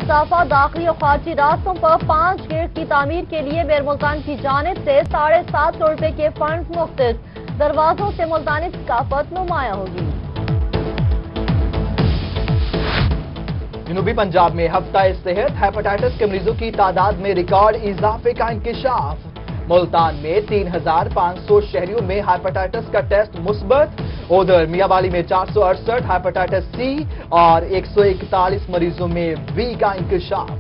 اضافہ داخلی اور خارجی راستوں پر 5 گیٹ کی تعمیر کے لیے میئر ملتان کی جانب سے 7.5 کروڑ روپے کے فنڈز مختص دروازوں سے ملتانی ثقافت نمایاں ہوگی۔ جنوبی پنجاب میں ہفتہ صحت ہیپاٹائٹس کے مریضوں کی تعداد میں ریکارڈ اضافے کا انکشاف۔ ملتان میں 3,500 شہریوں میں ہیپاٹائٹس کا ٹیسٹ مثبت۔ ادھر میاں والی میں 468 ہیپاٹائٹس سی اور 141 مریضوں میں بی کا انکشاف۔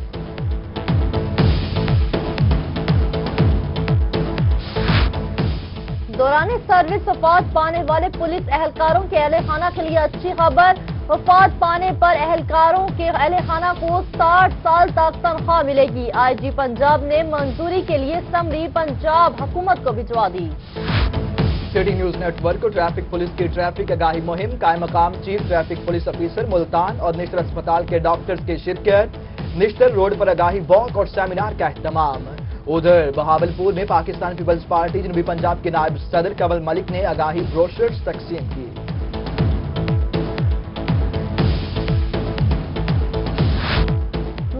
دوران سروس وفات پانے والے پولیس اہلکاروں کے اہل خانہ کے لیے اچھی خبر۔ وفات پانے پر اہلکاروں کے اہل خانہ کو 60 سال تک تنخواہ ملے گی۔ آئی جی پنجاب نے منظوری کے لیے سمری پنجاب حکومت کو بھجوا دی۔ سٹی نیوز نیٹ ورک کو ٹریفک پولیس کی ٹریفک آگاہی مہم قائم مقام chief traffic police officer Multan اور نشتر اسپتال کے ڈاکٹرز کی شرکت۔ نشتر روڈ پر آگاہی واک اور سیمینار کا اہتمام۔ ادھر بہاولپور میں پاکستان پیپلز پارٹی جنوبی پنجاب کے نائب صدر کنول ملک نے آگاہی بروشرز تقسیم کی۔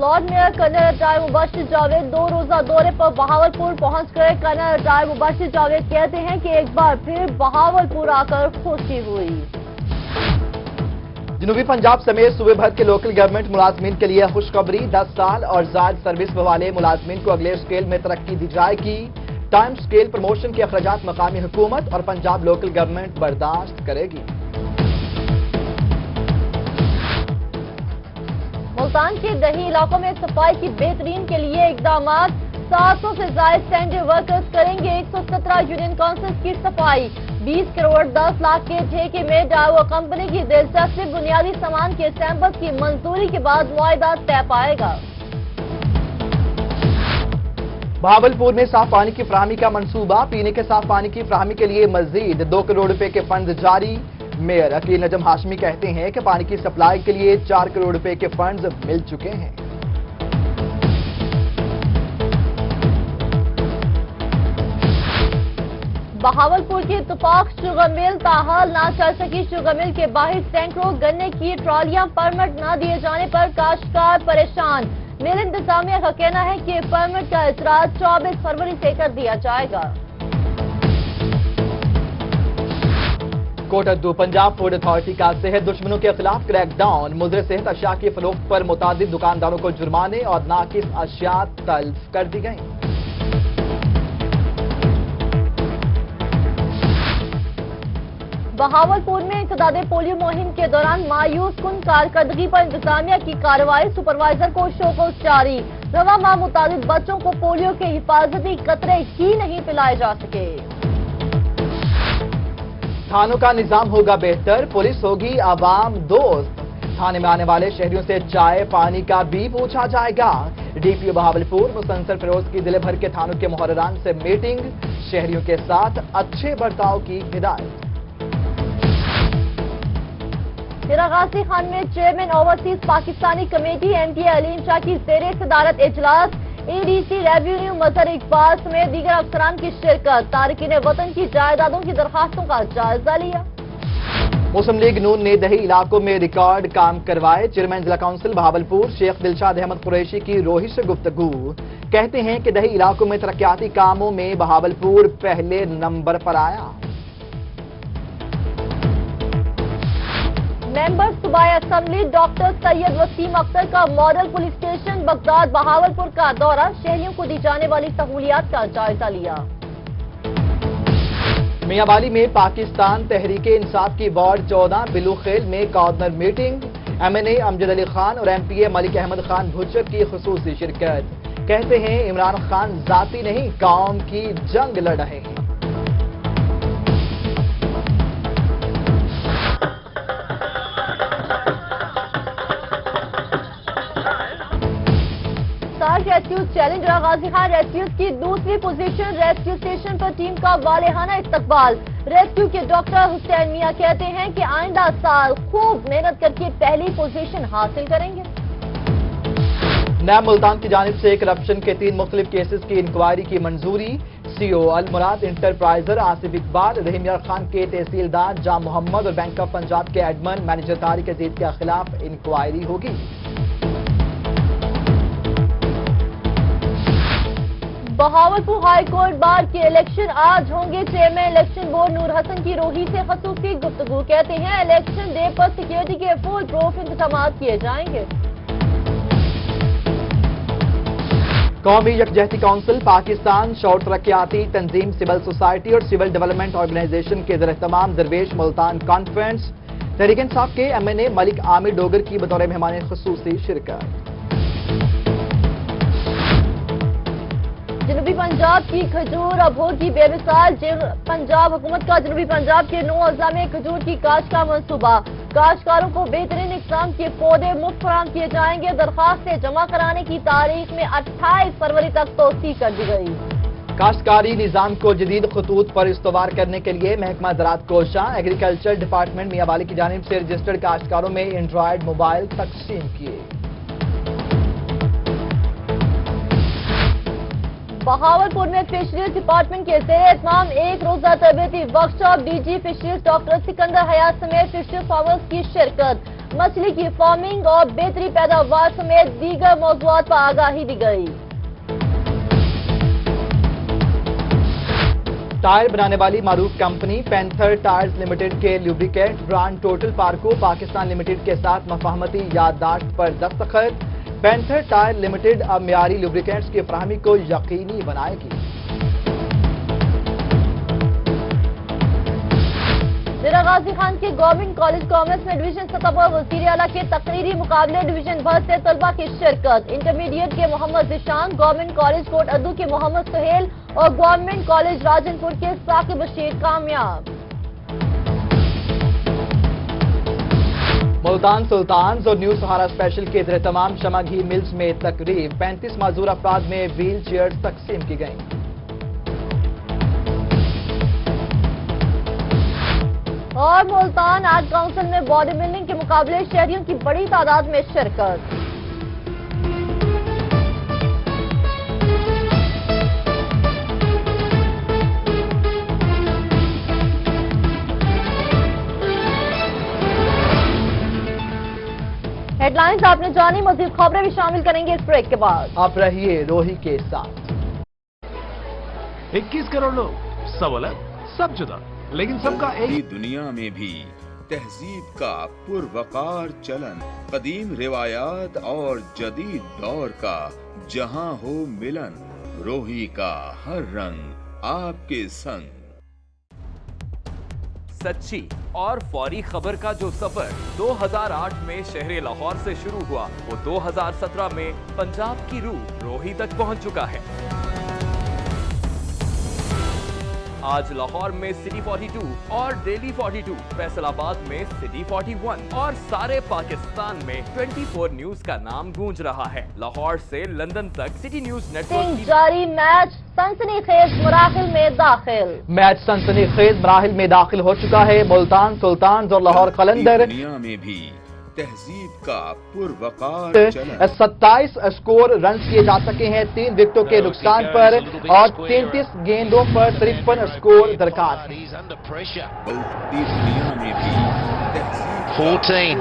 لارڈ میئر کرنل ریٹائر مبشر جاوید 2 روزہ دورے پر بہاولپور پہنچ گئے۔ کرنل ریٹائر مبشر جاوید کہتے ہیں کہ ایک بار پھر بہاولپور آ کر خوشی ہوئی۔ جنوبی پنجاب سمیت صوبے بھر کے لوکل گورنمنٹ ملازمین کے لیے خوشخبری۔ 10 سال اور زائد سروس والے ملازمین کو اگلے اسکیل میں ترقی دی جائے گی۔ ٹائم اسکیل پروموشن کے اخراجات مقامی حکومت اور پنجاب لوکل گورنمنٹ برداشت کرے گی۔ ملتان کے دیہی علاقوں میں صفائی کی بہترین کے لیے اقدامات۔ 700 سے زائد سینٹر ورکرز کریں گے 117 یونین کونسلز کی صفائی۔ 20 کروڑ 10 لاکھ کے ٹھیکے میں ڈائیو کمپنی کی دلچسپی۔ بنیادی سامان کے سیمپل کی منظوری کے بعد معاہدہ طے پائے گا۔ بہاولپور میں صاف پانی کی فراہمی کا منصوبہ۔ پینے کے صاف پانی کی فراہمی کے لیے مزید 2 کروڑ روپے کے فنڈز جاری۔ میئر عقیل نجم ہاشمی کہتے ہیں کہ پانی کی سپلائی کے لیے 4 کروڑ روپے کے فنڈز مل چکے ہیں۔ بہاولپور کی اتفاق شوگر مل تاحال نہ چل سکی۔ شوگر مل کے باہر سینکڑوں گنے کی ٹرالیاں پرمٹ نہ دیے جانے پر کاشتکار پریشان۔ مل انتظامیہ کا کہنا ہے کہ پرمٹ کا اجراء 24 فروری سے کر دیا جائے گا۔ کوٹدو پنجاب فوڈ اتھارٹی کا صحت دشمنوں کے خلاف کریک ڈاؤن۔ مضر صحت اشیاء کی فروخت پر متعدد دکانداروں کو جرمانے اور ناقص اشیاء تلف کر دی گئیں۔ بہاولپور میں انسداد پولیو مہم کے دوران مایوس کن کارکردگی پر انتظامیہ کی کارروائی۔ سپروائزر کو شوکوز جاری۔ رواں ماہ متعدد بچوں کو پولیو کے حفاظتی قطرے ہی نہیں پلائے جا سکے۔ تھانوں کا نظام ہوگا بہتر، پولیس ہوگی عوام دوست۔ تھانے میں آنے والے شہریوں سے چائے پانی کا بھی پوچھا جائے گا۔ ڈی پی او بہاولپور مستنصر فیروز کی ضلع بھر کے تھانوں کے مہرران سے میٹنگ۔ شہریوں کے ساتھ اچھے برتاؤ کی ہدایت۔ ڈیرہ غازی خان میں chairman overseas Pakistani committee M P Aleem Shah کی زیر صدارت اجلاس۔ E D C revenue Mazhar Iqbal سمیت دیگر افسران کی شرکت۔ تارکین وطن کی جائیدادوں کی درخواستوں کا جائزہ لیا۔ مسلم لیگ نون نے دیہی علاقوں میں ریکارڈ کام کروائے۔ چیئرمین ضلع کونسل بہاولپور شیخ دلشاد احمد قریشی کی روحی سے گفتگو۔ کہتے ہیں کہ دیہی علاقوں میں ترقیاتی کاموں میں بہاولپور پہلے نمبر پر آیا۔ ممبر صوبائی اسمبلی ڈاکٹر سید وسیم اختر کا model police station Baghdad Bahawalpur کا دورہ۔ شہریوں کو دی جانے والی سہولیات کا جائزہ لیا۔ میاں والی میں پاکستان تحریک انصاف کی وارڈ 14 بلو خیل میں کارنر میٹنگ۔ ایم این اے امجد علی خان اور ایم پی اے ملک احمد خان بھچر کی خصوصی شرکت۔ کہتے ہیں عمران خان ذاتی نہیں قوم کی جنگ لڑ رہے ہیں۔ Rescue challenge Ghazi Khan rescuers کی دوسری پوزیشن۔ ریسکیو اسٹیشن پر ٹیم کا والہانہ استقبال۔ ریسکیو کے ڈاکٹر حسین میاں کہتے ہیں کہ آئندہ سال خوب محنت کر کے پہلی پوزیشن حاصل کریں گے۔ نیب ملتان کی جانب سے کرپشن کے 3 مختلف کیسز کی انکوائری کی منظوری۔ سی او المراد انٹرپرائزر آصف اقبال، رحیم یار خان کے تحصیلدار جام محمد اور بینک آف پنجاب کے ایڈمن مینیجر طارق عزیز کے خلاف انکوائری ہوگی۔ बहावलपुर हाई कोर्ट बार के इलेक्शन आज होंगे। चेयरमैन इलेक्शन बोर्ड नूर हसन की रोही से खसूसी गुफ्तगू। कहते हैं इलेक्शन डे पर सिक्योरिटी के फुल प्रूफ इंतजाम किए जाएंगे। कौमी यकजहती काउंसिल पाकिस्तान शौर तरक्याती तंजीम सिविल सोसाइटी और सिविल डेवलपमेंट ऑर्गेनाइजेशन के ज़ेर-ए-तमाम दरवेश मुल्तान कॉन्फ्रेंस तहरीक इंसाफ के MNA मलिक आमिर डोगर की बतौर मेहमान खुसूसी शिरकत। जनूबी पंजाब की खजूर अबोर की बेमिसाल। पंजाब हुकूमत का जनूबी पंजाब के 9 अजला में खजूर की काश्त का मंसूबा। काश्तकारों को बेहतरीन इकसाम के पौधे मुफ्त फराहम किए जाएंगे। दरखास्तें जमा कराने की तारीख में 28 फरवरी तक तोसी कर दी गई। काश्तकारी निज़ाम को जदीद खतूत पर इस्तवार करने के लिए महकमा ज़राअत कोशां एग्रीकल्चर डिपार्टमेंट मियांवाली की जानिब से रजिस्टर्ड काश्तकारों में एंड्रॉयड मोबाइल तकसीम किए। बहावलपुर में फिशरीज डिपार्टमेंट के ज़ेर-ए-एहतमाम एक रोजा तरबियती workshop. DG fisheries doctor Sikandar Hayat समेत फिशरी फार्मर्स की शिरकत। मछली की फार्मिंग और बेहतरी पैदावार समेत दीगर मौज़ूआत पर आगाही दी गई। टायर बनाने वाली मारूफ कंपनी पैंथर टायर्स लिमिटेड के लुब्रिकेंट ब्रांड टोटल पार्को पाकिस्तान लिमिटेड के साथ मफाहमती याददाश्त पर दस्तखत। पैंथर टायर लिमिटेड अब मियारी लुब्रिकेंट्स की फराहमी को यकीनी बनाएगी। ज़रा गाजी खान के गवर्नमेंट कॉलेज कॉमर्स में डिवीजन सतह पर वज़ीर आला के तकरीरी मुकाबले। डिवीजन भर से तलबा की शिरकत। इंटरमीडिएट के मोहम्मद जिशान, गवर्नमेंट कॉलेज कोट अद्दू के मोहम्मद सुहेल और गवर्नमेंट कॉलेज राजनपुर के साकिब बशीर कामयाब। मुल्तान सुल्तान और न्यू सहारा स्पेशल के ज़ेर-ए-तमाम शमा घी मिल्स में तकरीब। 35 माजूर अफराद में व्हील चेयर्स तकसीम की गईं। और मुल्तान आर्ट काउंसिल में बॉडी बिल्डिंग के मुकाबले शहरियों की बड़ी तादाद में शिरकत। हेडलाइंस आपने जानी, मजीद खबरें भी शामिल करेंगे इस ब्रेक के बाद। आप रहिए रोही के साथ। 21 करोड़ लोग, सब अलग, सब जुदा, लेकिन सबका एक। दुनिया में भी तहजीब का पुरवकार चलन, कदीम रिवायात और जदीद दौर का जहां हो मिलन, रोही का हर रंग आपके संग। सच्ची और फौरी खबर का जो सफर 2008 में शहर लाहौर से शुरू हुआ, वो 2017 में पंजाब की रूह रोही तक पहुंच चुका है। आज लाहौर में सिटी 42 और डेली 42, फैसलाबाद में सिटी 41 और सारे पाकिस्तान में 24 न्यूज का नाम गूंज रहा है। लाहौर से लंदन तक सिटी न्यूज नेटवर्क की जारी मैच सनसनीखेज मराहिल में दाखिल। मैच सनसनीखेज मराहिल में दाखिल हो चुका है। मुल्तान सुल्तान और लाहौर कलंदर दुनिया में भी तहजीब का पुरवकार चलन। 27 स्कोर रन किए जा सके हैं 3 विकेटों के नुकसान पर और 33 गेंदों पर 53 स्कोर दरकार है। दुनिया में भी तहजीब 14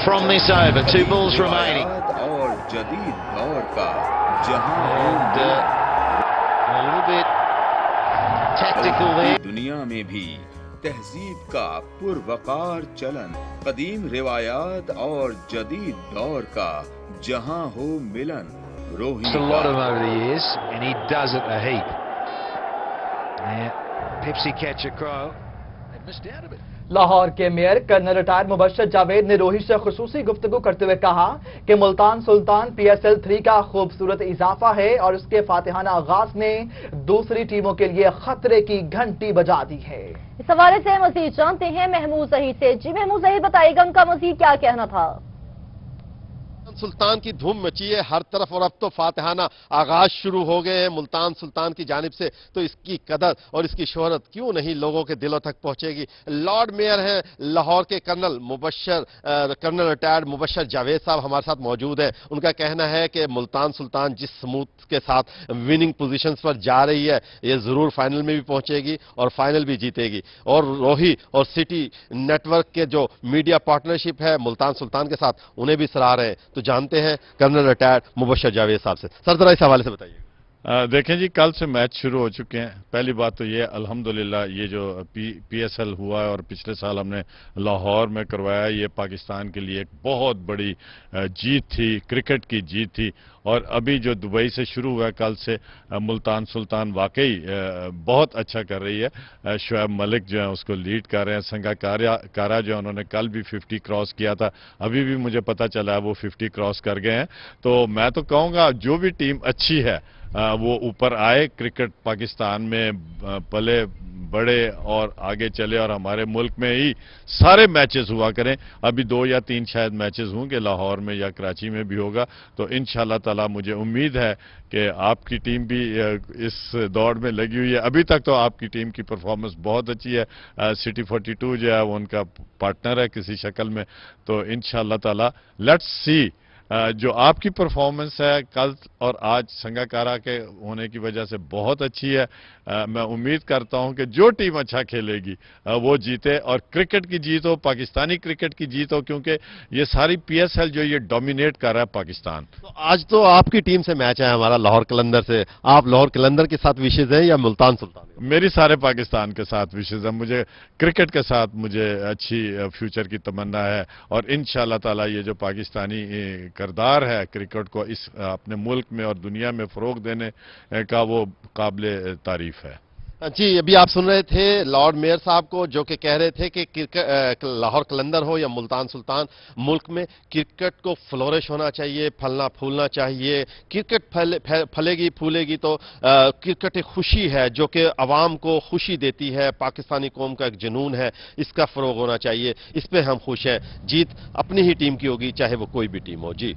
from this over, 2 balls remaining. और जदीद दौर का जहां And a little bit tactical there. दुनिया में भी तहजीब का पुरवकार चलन, कदीम रिवायात और जदीद दौर का जहां हो मिलन, रोही It's a lot of them over the years, and he does it a heap. Yeah, Pepsi catch a crow. They missed out a bit. Lahore के मेयर कर्नल रिटायर्ड मुबश्शर जावेद ने रोही से खुसूसी गुफ्तगू करते हुए कहा कि मुल्तान सुल्तान PSL 3 का खूबसूरत इजाफा है और उसके फातिहाना आगाज ने दूसरी टीमों के लिए खतरे की घंटी बजा दी है। इस हवाले से मजीद जानते हैं महमूद जहीर से। जी महमूद जहीर, बताइएगा उनका मजीद क्या कहना था। सुल्तान की धूम मची है हर तरफ और अब तो फातिहाना आगाज शुरू हो गए हैं मुल्तान सुल्तान की जानिब से, तो इसकी कदर और इसकी शोहरत क्यों नहीं लोगों के दिलों तक पहुंचेगी। लॉर्ड मेयर हैं लाहौर के कर्नल रिटायर्ड मुबश्शर जावेद साहब हमारे साथ मौजूद हैं। उनका कहना है कि मुल्तान सुल्तान जिस स्मूथ के साथ विनिंग पोजीशंस पर जा रही है, ये जरूर फाइनल में भी पहुंचेगी और फाइनल भी जीतेगी। और रोही और सिटी नेटवर्क के जो मीडिया पार्टनरशिप है मुल्तान सुल्तान के साथ, उन्हें भी सराह रहे हैं। तो जानते हैं कर्नल रिटायर्ड मुबश्शर जावेद साहब से। सर जरा इस हवाले से बताइए। देखें जी, कल से मैच शुरू हो चुके हैं। पहली बात तो ये अल्हम्दुलिल्लाह ये जो PSL हुआ है और पिछले साल हमने लाहौर में करवाया, ये पाकिस्तान के लिए एक बहुत बड़ी जीत थी, क्रिकेट की जीत थी। और अभी जो दुबई से शुरू हुआ है कल से, मुल्तान सुल्तान वाकई बहुत अच्छा कर रही है। शुएब मलिक जो है उसको लीड कर रहे हैं। संगाकारा जो है उन्होंने कल भी 50 क्रॉस किया था, अभी भी मुझे पता चला है वो 50 क्रॉस कर गए हैं। तो मैं तो कहूँगा जो भी टीम अच्छी है वो ऊपर आए, क्रिकेट पाकिस्तान में पले बड़े और आगे चले और हमारे मुल्क में ही सारे मैचेस हुआ करें। अभी 2 या 3 शायद मैचेस होंगे, लाहौर में या कराची में भी होगा। तो इंशाल्लाह ताला मुझे उम्मीद है कि आपकी टीम भी इस दौड़ में लगी हुई है। अभी तक तो आपकी टीम की परफॉर्मेंस बहुत अच्छी है। सिटी 42 जो है वो उनका पार्टनर है किसी शक्ल में। तो इंशाल्लाह ताला लेट्स सी जो आपकी परफॉर्मेंस है कल और आज संगाकारा के होने की वजह से बहुत अच्छी है। मैं उम्मीद करता हूं कि जो टीम अच्छा खेलेगी वो जीते और क्रिकेट की जीत हो, पाकिस्तानी क्रिकेट की जीत हो, क्योंकि ये सारी PSL जो ये डोमिनेट कर रहा है पाकिस्तान। तो आज तो आपकी टीम से मैच है हमारा लाहौर कलंदर से। आप लाहौर कलंदर के साथ विशेष है या मुल्तान सुल्तान? मेरी सारे पाकिस्तान के साथ विशेष है। मुझे क्रिकेट के साथ मुझे अच्छी फ्यूचर की तमन्ना है और इंशाल्लाह ताला ये जो पाकिस्तानी किरदार है क्रिकेट को इस अपने मुल्क में और दुनिया में फरोग देने का, वो काबिल तारीफ है। जी, अभी आप सुन रहे थे लॉर्ड मेयर साहब को, जो कि कह रहे थे कि लाहौर कलंदर हो या मुल्तान सुल्तान, मुल्क में क्रिकेट को फ्लोरिश होना चाहिए, फलना फूलना चाहिए। क्रिकेट फलेगी फूलेगी तो क्रिकेट एक खुशी है जो कि अवाम को खुशी देती है, पाकिस्तानी कौम का एक जुनून है, इसका फरोग होना चाहिए। इस पे हम खुश हैं। जीत अपनी ही टीम की होगी, चाहे वो कोई भी टीम हो। जी,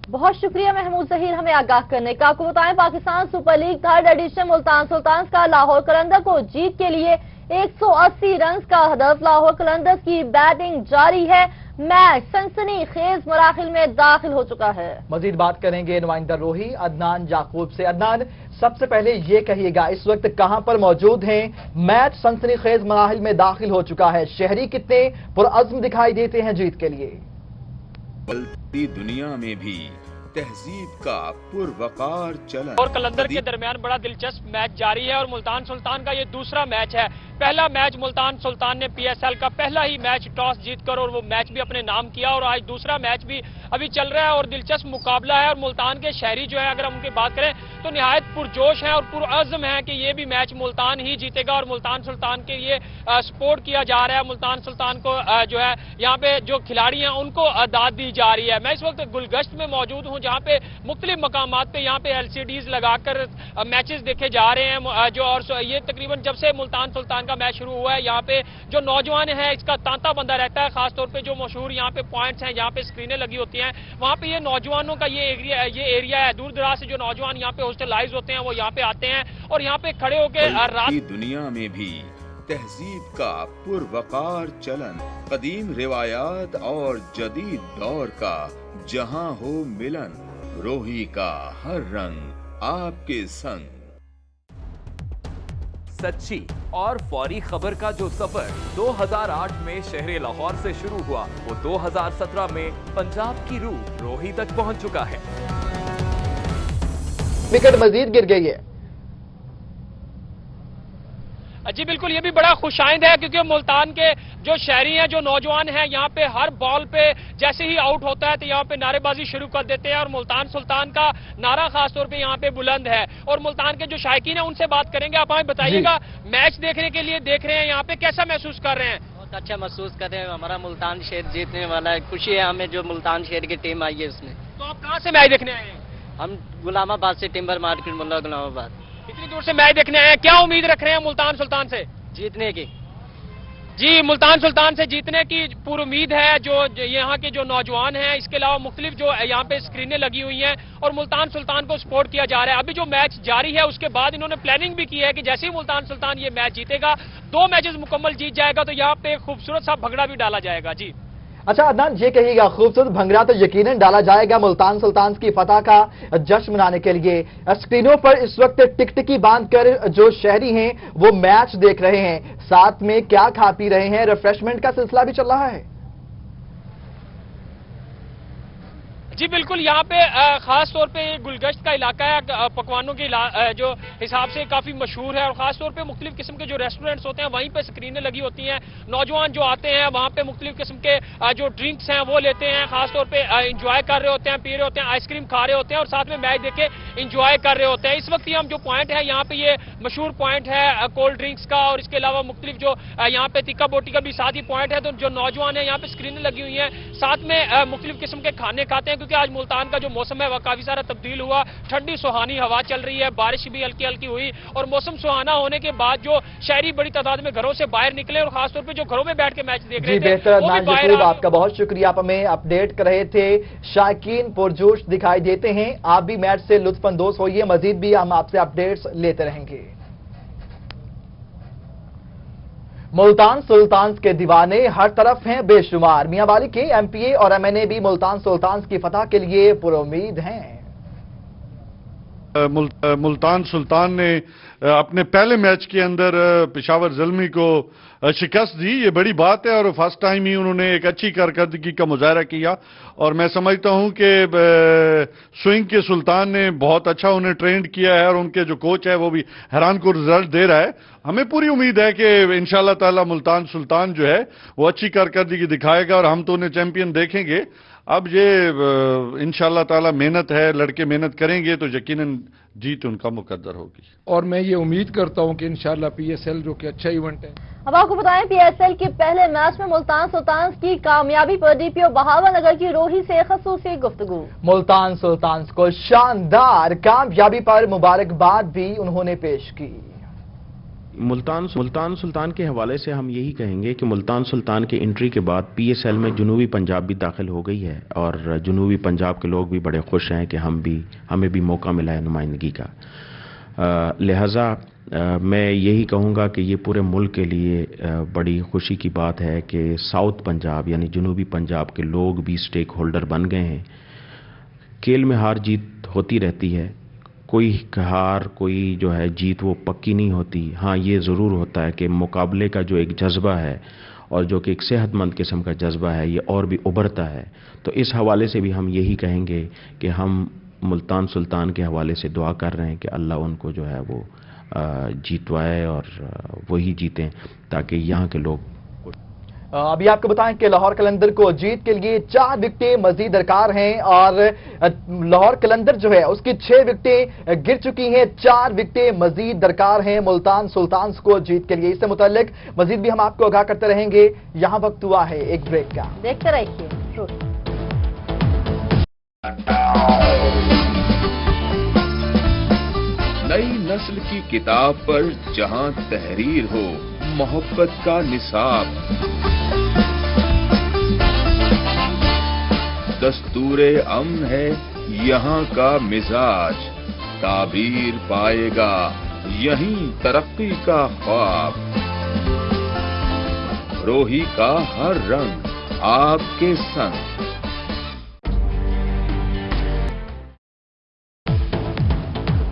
बहुत शुक्रिया महमूद जहीर हमें आगाह करने का। आपको बताएं, Pakistan super league 3rd edition Multan Sultan का लाहौर कलंदर को जीत के लिए 180 रन का हदफ। लाहौर कलंदर की बैटिंग जारी है, मैच सनसनी खेज मराहिल में दाखिल हो चुका है। मजीद बात करेंगे नुमाइंदा रोही अदनान याकूब से। अदनान, सबसे पहले ये कहिएगा इस वक्त कहां पर मौजूद हैं? मैच सनसनी खेज मराहिल में दाखिल हो चुका है, शहरी कितने पुरअज़्म दिखाई देते हैं जीत के लिए? बदलती दुनिया में भी तहजीब का पुरवकार चलन और कलंदर के दरमियान बड़ा दिलचस्प मैच जारी है और मुल्तान सुल्तान का ये दूसरा मैच है। पहला मैच मुल्तान सुल्तान ने PSL का पहला ही मैच टॉस जीतकर और वो मैच भी अपने नाम किया और आज दूसरा मैच भी अभी चल रहा है और दिलचस्प मुकाबला है। और मुल्तान के शहरी जो है, अगर हम उनकी बात करें तो निहायत पुरजोश है और पुरअज़्म है कि ये भी मैच मुल्तान ही जीतेगा और मुल्तान सुल्तान के लिए सपोर्ट किया जा रहा है। मुल्तान सुल्तान को जो है यहाँ पे जो खिलाड़ी हैं उनको दाद दी जा रही है। मैं इस वक्त गुलगश्त में मौजूद हूँ जहाँ पे मुख्तलिफ मकामात पे यहाँ पे LCDs लगाकर मैचेस देखे जा रहे हैं जो, और ये तकरीबन जब से मुल्तान सुल्तान का मैच शुरू हुआ है यहाँ पे जो नौजवान है इसका तांता बंदा रहता है। खासतौर पे जो मशहूर यहाँ पे पॉइंट्स हैं, यहाँ पे स्क्रीनें लगी होती हैं, वहाँ पे ये नौजवानों का ये एरिया है। दूर दराज से जो नौजवान यहाँ पे हॉस्टलाइज होते हैं वो यहाँ पे आते हैं और यहाँ पे खड़े होकर रात की दुनिया में भी तहजीब का पुरवकार चलन, कदीम रिवायात और जदीद दौर का जहां हो मिलन, रोही का हर रंग आपके संग। सच्ची और फौरी खबर का जो सफर 2008 में शहर लाहौर से शुरू हुआ, वो 2017 में पंजाब की रूह रोही तक पहुंच चुका है। विकेट मजीद गिर गई है। जी बिल्कुल, ये भी बड़ा खुशाइंद है क्योंकि मुल्तान के जो शहरी हैं, जो नौजवान हैं, यहाँ पे हर बॉल पे जैसे ही आउट होता है तो यहाँ पे नारेबाजी शुरू कर देते हैं और मुल्तान सुल्तान का नारा खासतौर पे यहाँ पे बुलंद है। और मुल्तान के जो शायकीन हैं उनसे बात करेंगे। आप हमें बताइएगा, मैच देखने के लिए देख रहे हैं यहाँ पे, कैसा महसूस कर रहे हैं? बहुत अच्छा महसूस कर रहे हैं। हमारा मुल्तान शहर जीतने वाला है, खुशी है हमें जो मुल्तान शहर की टीम आई है उसमें। तो आप कहाँ से मैच देखने आए हैं? हम गुलामाबाद से, टिम्बर मार्केट मुल्ला गुलामाबाद। इतनी दूर से मैच देखने आए हैं, क्या उम्मीद रख रहे हैं मुल्तान सुल्तान से? जीतने की। जी, मुल्तान सुल्तान से जीतने की पूरी उम्मीद है। जो यहाँ के जो नौजवान हैं, इसके अलावा मुख्तलिफ जो यहाँ पे स्क्रीनें लगी हुई हैं और मुल्तान सुल्तान को सपोर्ट किया जा रहा है। अभी जो मैच जारी है उसके बाद इन्होंने प्लानिंग भी की है कि जैसे ही मुल्तान सुल्तान ये मैच जीतेगा, 2 मैचेस मुकम्मल जीत जाएगा तो यहाँ पे खूबसूरत सा भंगड़ा भी डाला जाएगा। जी अच्छा अदनान, ये कहिएगा खूबसूरत भंगड़ा तो यकीनन डाला जाएगा मुल्तान सुल्तान की फतह का जश्न मनाने के लिए। स्क्रीनों पर इस वक्त टिकटिकी बांधकर जो शहरी हैं वो मैच देख रहे हैं, साथ में क्या खा पी रहे हैं, रिफ्रेशमेंट का सिलसिला भी चल रहा है। जी बिल्कुल, यहाँ पे खास तौर पे गुलगश्त का इलाका है, पकवानों के जो हिसाब से काफी मशहूर है और खास तौर पे मुख्तलिफ किस्म के जो रेस्टोरेंट्स होते हैं वहीं पे स्क्रीनें लगी होती हैं। नौजवान जो आते हैं वहाँ पे मुख्तलिफ किस्म के जो ड्रिंक्स हैं वो लेते हैं, खास तौर पे इंजॉय कर रहे होते हैं, पी रहे होते हैं, आइसक्रीम खा रहे होते हैं और साथ में मैच देख के इंजॉय कर रहे होते हैं। इस वक्त हम जो पॉइंट है यहाँ पे ये मशहूर पॉइंट है कोल्ड ड्रिंक्स का और इसके अलावा मुख्तलिफ जो यहाँ पे तिक्का बोटी का भी साथ ही पॉइंट है। तो जो नौजवान है यहाँ पे स्क्रीनें लगी हुई हैं, साथ में मुख्तलिफ किस्म के खाने खाते हैं क्योंकि आज मुल्तान का जो मौसम है वह काफी सारा तब्दील हुआ। ठंडी सुहानी हवा चल रही है, बारिश भी हल्की हल्की हुई और मौसम सुहाना होने के बाद जो शहरी बड़ी तादाद में घरों से बाहर निकले और खासतौर पे जो घरों में बैठ के मैच देख रहे थे बेहतर वो भी बाहर आ- आपका बहुत शुक्रिया, आप हमें अपडेट कर रहे थे। शाकीन पुरजोश दिखाई देते हैं, आप भी मैच से लुत्फानंदोज होइए, मजीद भी हम आपसे अपडेट्स लेते रहेंगे। मुल्तान सुल्तान्स के दीवाने हर तरफ हैं बेशुमार। मियां वाली के एमपीए और एमएनए भी मुल्तान सुल्तान्स की फतह के लिए पुरुम्मीद हैं। मुल्तान सुल्तान ने अपने पहले मैच के अंदर पेशावर ज़ल्मी को शिकस्त दी, ये बड़ी बात है और फर्स्ट टाइम ही उन्होंने एक अच्छी कारकर्दगी का मुजाहरा किया और मैं समझता हूं कि स्विंग के सुल्तान ने बहुत अच्छा उन्हें ट्रेंड किया है और उनके जो कोच है वो भी हैरान को रिजल्ट दे रहा है। हमें पूरी उम्मीद है कि इंशाल्लाह ताला मुल्तान सुल्तान जो है वो अच्छी कारकर्दगी दिखाएगा और हम तो उन्हें चैंपियन देखेंगे। अब ये इंशाल्लाह ताला मेहनत है, लड़के मेहनत करेंगे तो यकीनन जीत उनका मुकद्दर होगी और मैं ये उम्मीद करता हूं कि इंशाल्लाह पीएसएल जो कि अच्छा इवेंट है। अब आपको बताएं पीएसएल के पहले मैच में मुल्तान सुल्तान्स की कामयाबी पर डीपीओ बहावलनगर की रोही से खसूसी गुफ्तगू। मुल्तान सुल्तान्स को शानदार कामयाबी पर मुबारकबाद भी उन्होंने पेश की। मुल्तान सुल्तान के हवाले से हम यही कहेंगे कि मुल्तान सुल्तान के एंट्री के बाद पीएसएल में जनूबी पंजाब भी दाखिल हो गई है और जनूबी पंजाब के लोग भी बड़े खुश हैं कि हमें भी मौका मिला है नुमाइंदगी का। लिहाजा मैं यही कहूँगा कि ये पूरे मुल्क के लिए बड़ी खुशी की बात है कि साउथ पंजाब यानी जनूबी पंजाब के लोग भी स्टेक होल्डर बन गए हैं। खेल में हार जीत होती रहती है, कोई हार कोई जो है जीत वो पक्की नहीं होती। हाँ, ये ज़रूर होता है कि मुकाबले का जो एक जज्बा है और जो कि एक सेहतमंद किस्म का जज्बा है ये और भी उभरता है। तो इस हवाले से भी हम यही कहेंगे कि हम मुल्तान सुल्तान के हवाले से दुआ कर रहे हैं कि अल्लाह उनको जो है वो जीतवाए और वही जीतें ताकि यहाँ के लोग। अभी आपको बताएं कि लाहौर कलंदर को जीत के लिए 4 विकेटें मजीद दरकार हैं और लाहौर कलंदर जो है उसकी 6 विकेटें गिर चुकी हैं, 4 विकेटें मजीद दरकार हैं मुल्तान सुल्तान्स को जीत के लिए। इससे मुताल्लिक मजीद भी हम आपको आगाह करते रहेंगे। यहाँ वक्त हुआ है एक ब्रेक का, देखते रहिए। नई नस्ल की किताब पर जहां तहरीर हो मोहब्बत का निसाब, दस्तूरे अमन है यहाँ का मिजाज, ताबीर पाएगा यहीं तरक्की का ख्वाब, रोही का हर रंग आपके संग।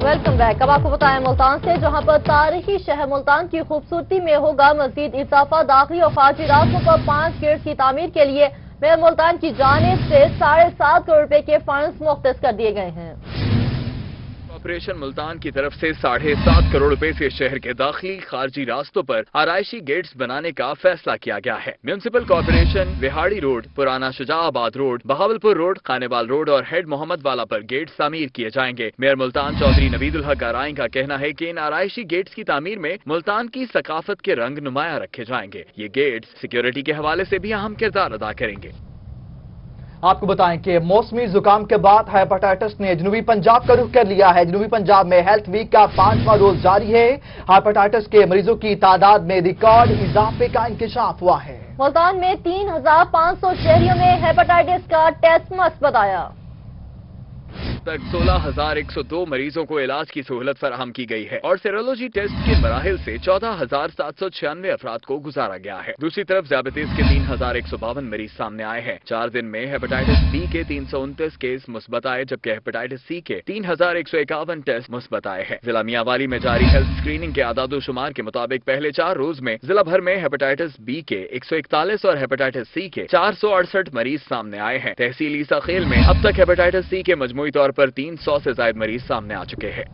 Welcome back. अब आपको बताएं मुल्तान से, जहां पर तारीखी शहर मुल्तान की खूबसूरती में होगा मजीद इजाफा। दाखिली और खारजी रास्तों पर 5 गेट की तामीर के लिए मेयर मुल्तान की जानिब से 7.5 करोड़ रुपए के फंड्स मुख्तस कर दिए गए हैं। ऑपरेशन मुल्तान की तरफ से 7.5 करोड़ रुपए से शहर के दाखिली खारजी रास्तों पर आराइशी गेट्स बनाने का फैसला किया गया है। म्यूनिसिपल कॉर्पोरेशन विहाड़ी रोड, पुराना Shujabad road, Bahawalpur road, Khanewal road और हेड मोहम्मद वाला पर गेट्स तामीर किए जाएंगे। मेयर मुल्तान चौधरी नवीदुल हक आराई का कहना है कि इन आराइशी गेट्स की तामीर में मुल्तान की सकाफत के रंग नुमाया रखे जाएंगे। ये गेट्स सिक्योरिटी के हवाले से भी अहम किरदार अदा करेंगे। आपको बताएं कि मौसमी जुकाम के बाद हेपेटाइटिस ने जनूबी पंजाब का रुख कर लिया है। जनूबी पंजाब में हेल्थ वीक का 5वां रोज जारी है। हेपेटाइटिस के मरीजों की तादाद में रिकॉर्ड इजाफे का इंकशाफ हुआ है। मुल्तान में 3500 शहरियों में हेपेटाइटिस का टेस्ट मस्ट बताया। तक 16,102 मरीजों को इलाज की सहूलत फराहम की गई है और सेरोलॉजी टेस्ट के मराहिल से 14,796 अफराद को गुजारा गया है। दूसरी तरफ ज़ियाबतीस के 3,152 मरीज सामने आए हैं। 4 दिन में हेपेटाइटिस बी के 329 केस मुस्बत आए, जबकि हेपेटाइटिस सी के 3,151 टेस्ट मुस्बत आए हैं। जिला मियांवाली में जारी हेल्थ स्क्रीनिंग के आदादोशुमार के मुताबिक पहले 4 रोज में जिला भर में हेपेटाइटिस बी के 141 और हेपेटाइटिस सी के 468 मरीज सामने आए हैं। तहसील ईसा खेल में अब तक हेपेटाइटिस सी के मजमूई तौर पर 300 से ज्यादा मरीज सामने आ चुके हैं।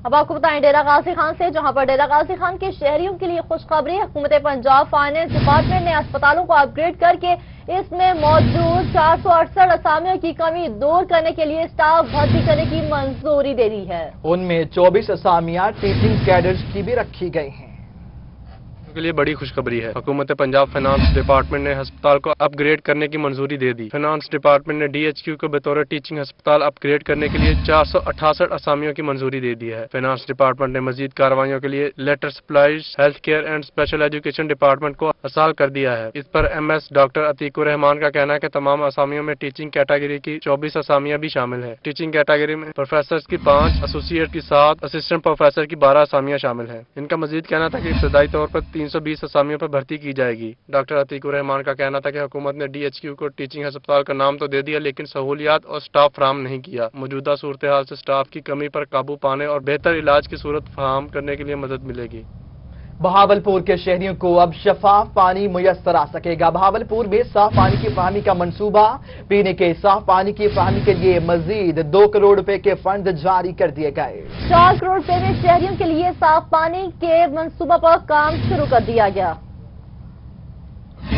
अब आपको बताएं डेरा गाजी खान से, जहां पर डेरा गाजी खान के शहरियों के लिए खुशखबरी। हुकूमत पंजाब फाइनेंस डिपार्टमेंट ने अस्पतालों को अपग्रेड करके इसमें मौजूद 468 असामियों की कमी दूर करने के लिए स्टाफ भर्ती करने की मंजूरी दे दी है। उनमें 24 असामियां टीचिंग कैडर्स की भी रखी गई हैं। के लिए बड़ी खुशखबरी है। हुकूमत पंजाब फाइनेंस डिपार्टमेंट ने अस्पताल को अपग्रेड करने की मंजूरी दे दी। फाइनेंस डिपार्टमेंट ने DHQ को बतौर टीचिंग अस्पताल अपग्रेड करने के लिए 468 असामियों की मंजूरी दे दी है। फाइनेंस डिपार्टमेंट ने मजीद कार्रवाइयों के लिए letter supplies, health care and special education department को असाल कर दिया है। इस पर MS डॉक्टर अतीकुर रहमान का कहना है कि तमाम असामियों में टीचिंग कैटेगरी की 24 असामियां भी शामिल है। टीचिंग कैटेगरी में प्रोफेसर की 5, एसोसिएट की 7, असिस्टेंट प्रोफेसर की 12 असामियां शामिल है। इनका मजीद कहना था कि इब्तदाई तौर पर 320 असामियों पर भर्ती की जाएगी। डॉक्टर अतीकुर रहमान का कहना था कि हुकूमत ने DHQ को टीचिंग अस्पताल का नाम तो दे दिया, लेकिन सहूलियात और स्टाफ फराहम नहीं किया। मौजूदा सूरत हाल से स्टाफ की कमी पर काबू पाने और बेहतर इलाज की सूरत फराहम करने के लिए मदद मिलेगी। बहावलपुर के शहरियों को अब शफाफ पानी मुयस्सर आ सकेगा। बहावलपुर में साफ पानी की फराहमी का मंसूबा। पीने के साफ पानी की फराहमी के लिए मजीद 2 करोड़ रुपए के फंड जारी कर दिए गए। 4 करोड़ रुपए में शहरियों के लिए साफ पानी के मंसूबा पर काम शुरू कर दिया गया।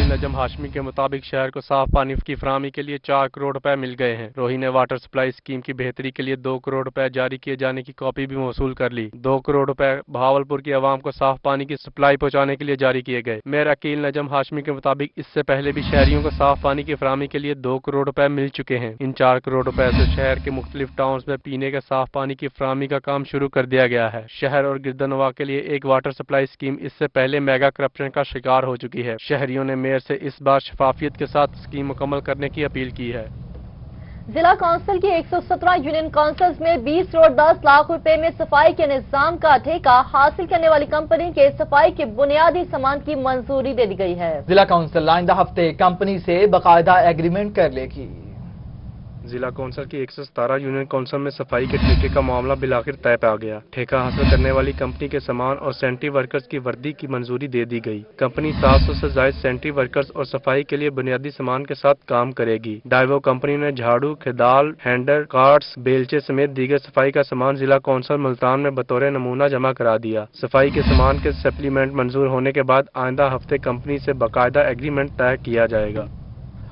नजम हाशमी के मुताबिक शहर को साफ पानी की फराहमी के लिए 4 करोड़ रुपए मिल गए हैं। रोही ने वाटर सप्लाई स्कीम की बेहतरी के लिए 2 करोड़ रुपए जारी किए जाने की कॉपी भी मौसूल कर ली। 2 करोड़ रुपए बहावलपुर की आवाम को साफ पानी की सप्लाई पहुंचाने के लिए जारी किए गए। मेयर अकील नजम हाशमी के मुताबिक इससे पहले भी शहरियों को साफ पानी की फराहमी के लिए 2 करोड़ रुपए मिल चुके हैं। इन 4 करोड़ रुपए से शहर के मुख्तलिफ टाउन में पीने के साफ पानी की फराहमी का काम शुरू कर दिया गया है। शहर और गिरदनवा के लिए एक वाटर सप्लाई स्कीम इससे पहले मेगा करप्शन का शिकार हो चुकी है। शहरियों ने मेयर से इस बार शफाफियत के साथ स्कीम मुकम्मल करने की अपील की है। जिला काउंसिल की 117 यूनियन काउंसिल्स में 20 करोड़ 10 लाख रुपए में सफाई के निजाम का ठेका हासिल करने वाली कंपनी के सफाई के बुनियादी सामान की मंजूरी दे दी गई है। जिला काउंसिल आइंदा हफ्ते कंपनी से बाकायदा एग्रीमेंट कर लेगी। जिला काउंसिल की 117 यूनियन काउंसिल में सफाई के ठेके का मामला बिलाखिर तय पा गया। ठेका हासिल करने वाली कंपनी के सामान और सैनिटरी वर्कर्स की वर्दी की मंजूरी दे दी गई। कंपनी 700 से ज्यादा सैनिटरी वर्कर्स और सफाई के लिए बुनियादी सामान के साथ काम करेगी। डाइवो कंपनी ने झाड़ू, खेदाल, हैंडर, कार्ड्स, बेलचे समेत दीगर सफाई का सामान जिला काउंसिल मुल्तान में बतौर नमूना जमा करा दिया। सफाई के सामान के सप्लीमेंट मंजूर होने के बाद आइंदा हफ्ते कंपनी से बाकायदा एग्रीमेंट तय किया जाएगा।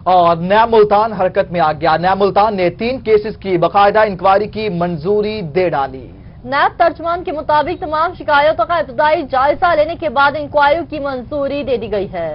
और नया मुल्तान हरकत में आ गया। नया मुल्तान ने 3 केसेस की बाकायदा इंक्वायरी की मंजूरी दे डाली। नायब तर्जुमान के मुताबिक तमाम शिकायतों का इब्तदाई जायजा लेने के बाद इंक्वायरी की मंजूरी दे दी गई है।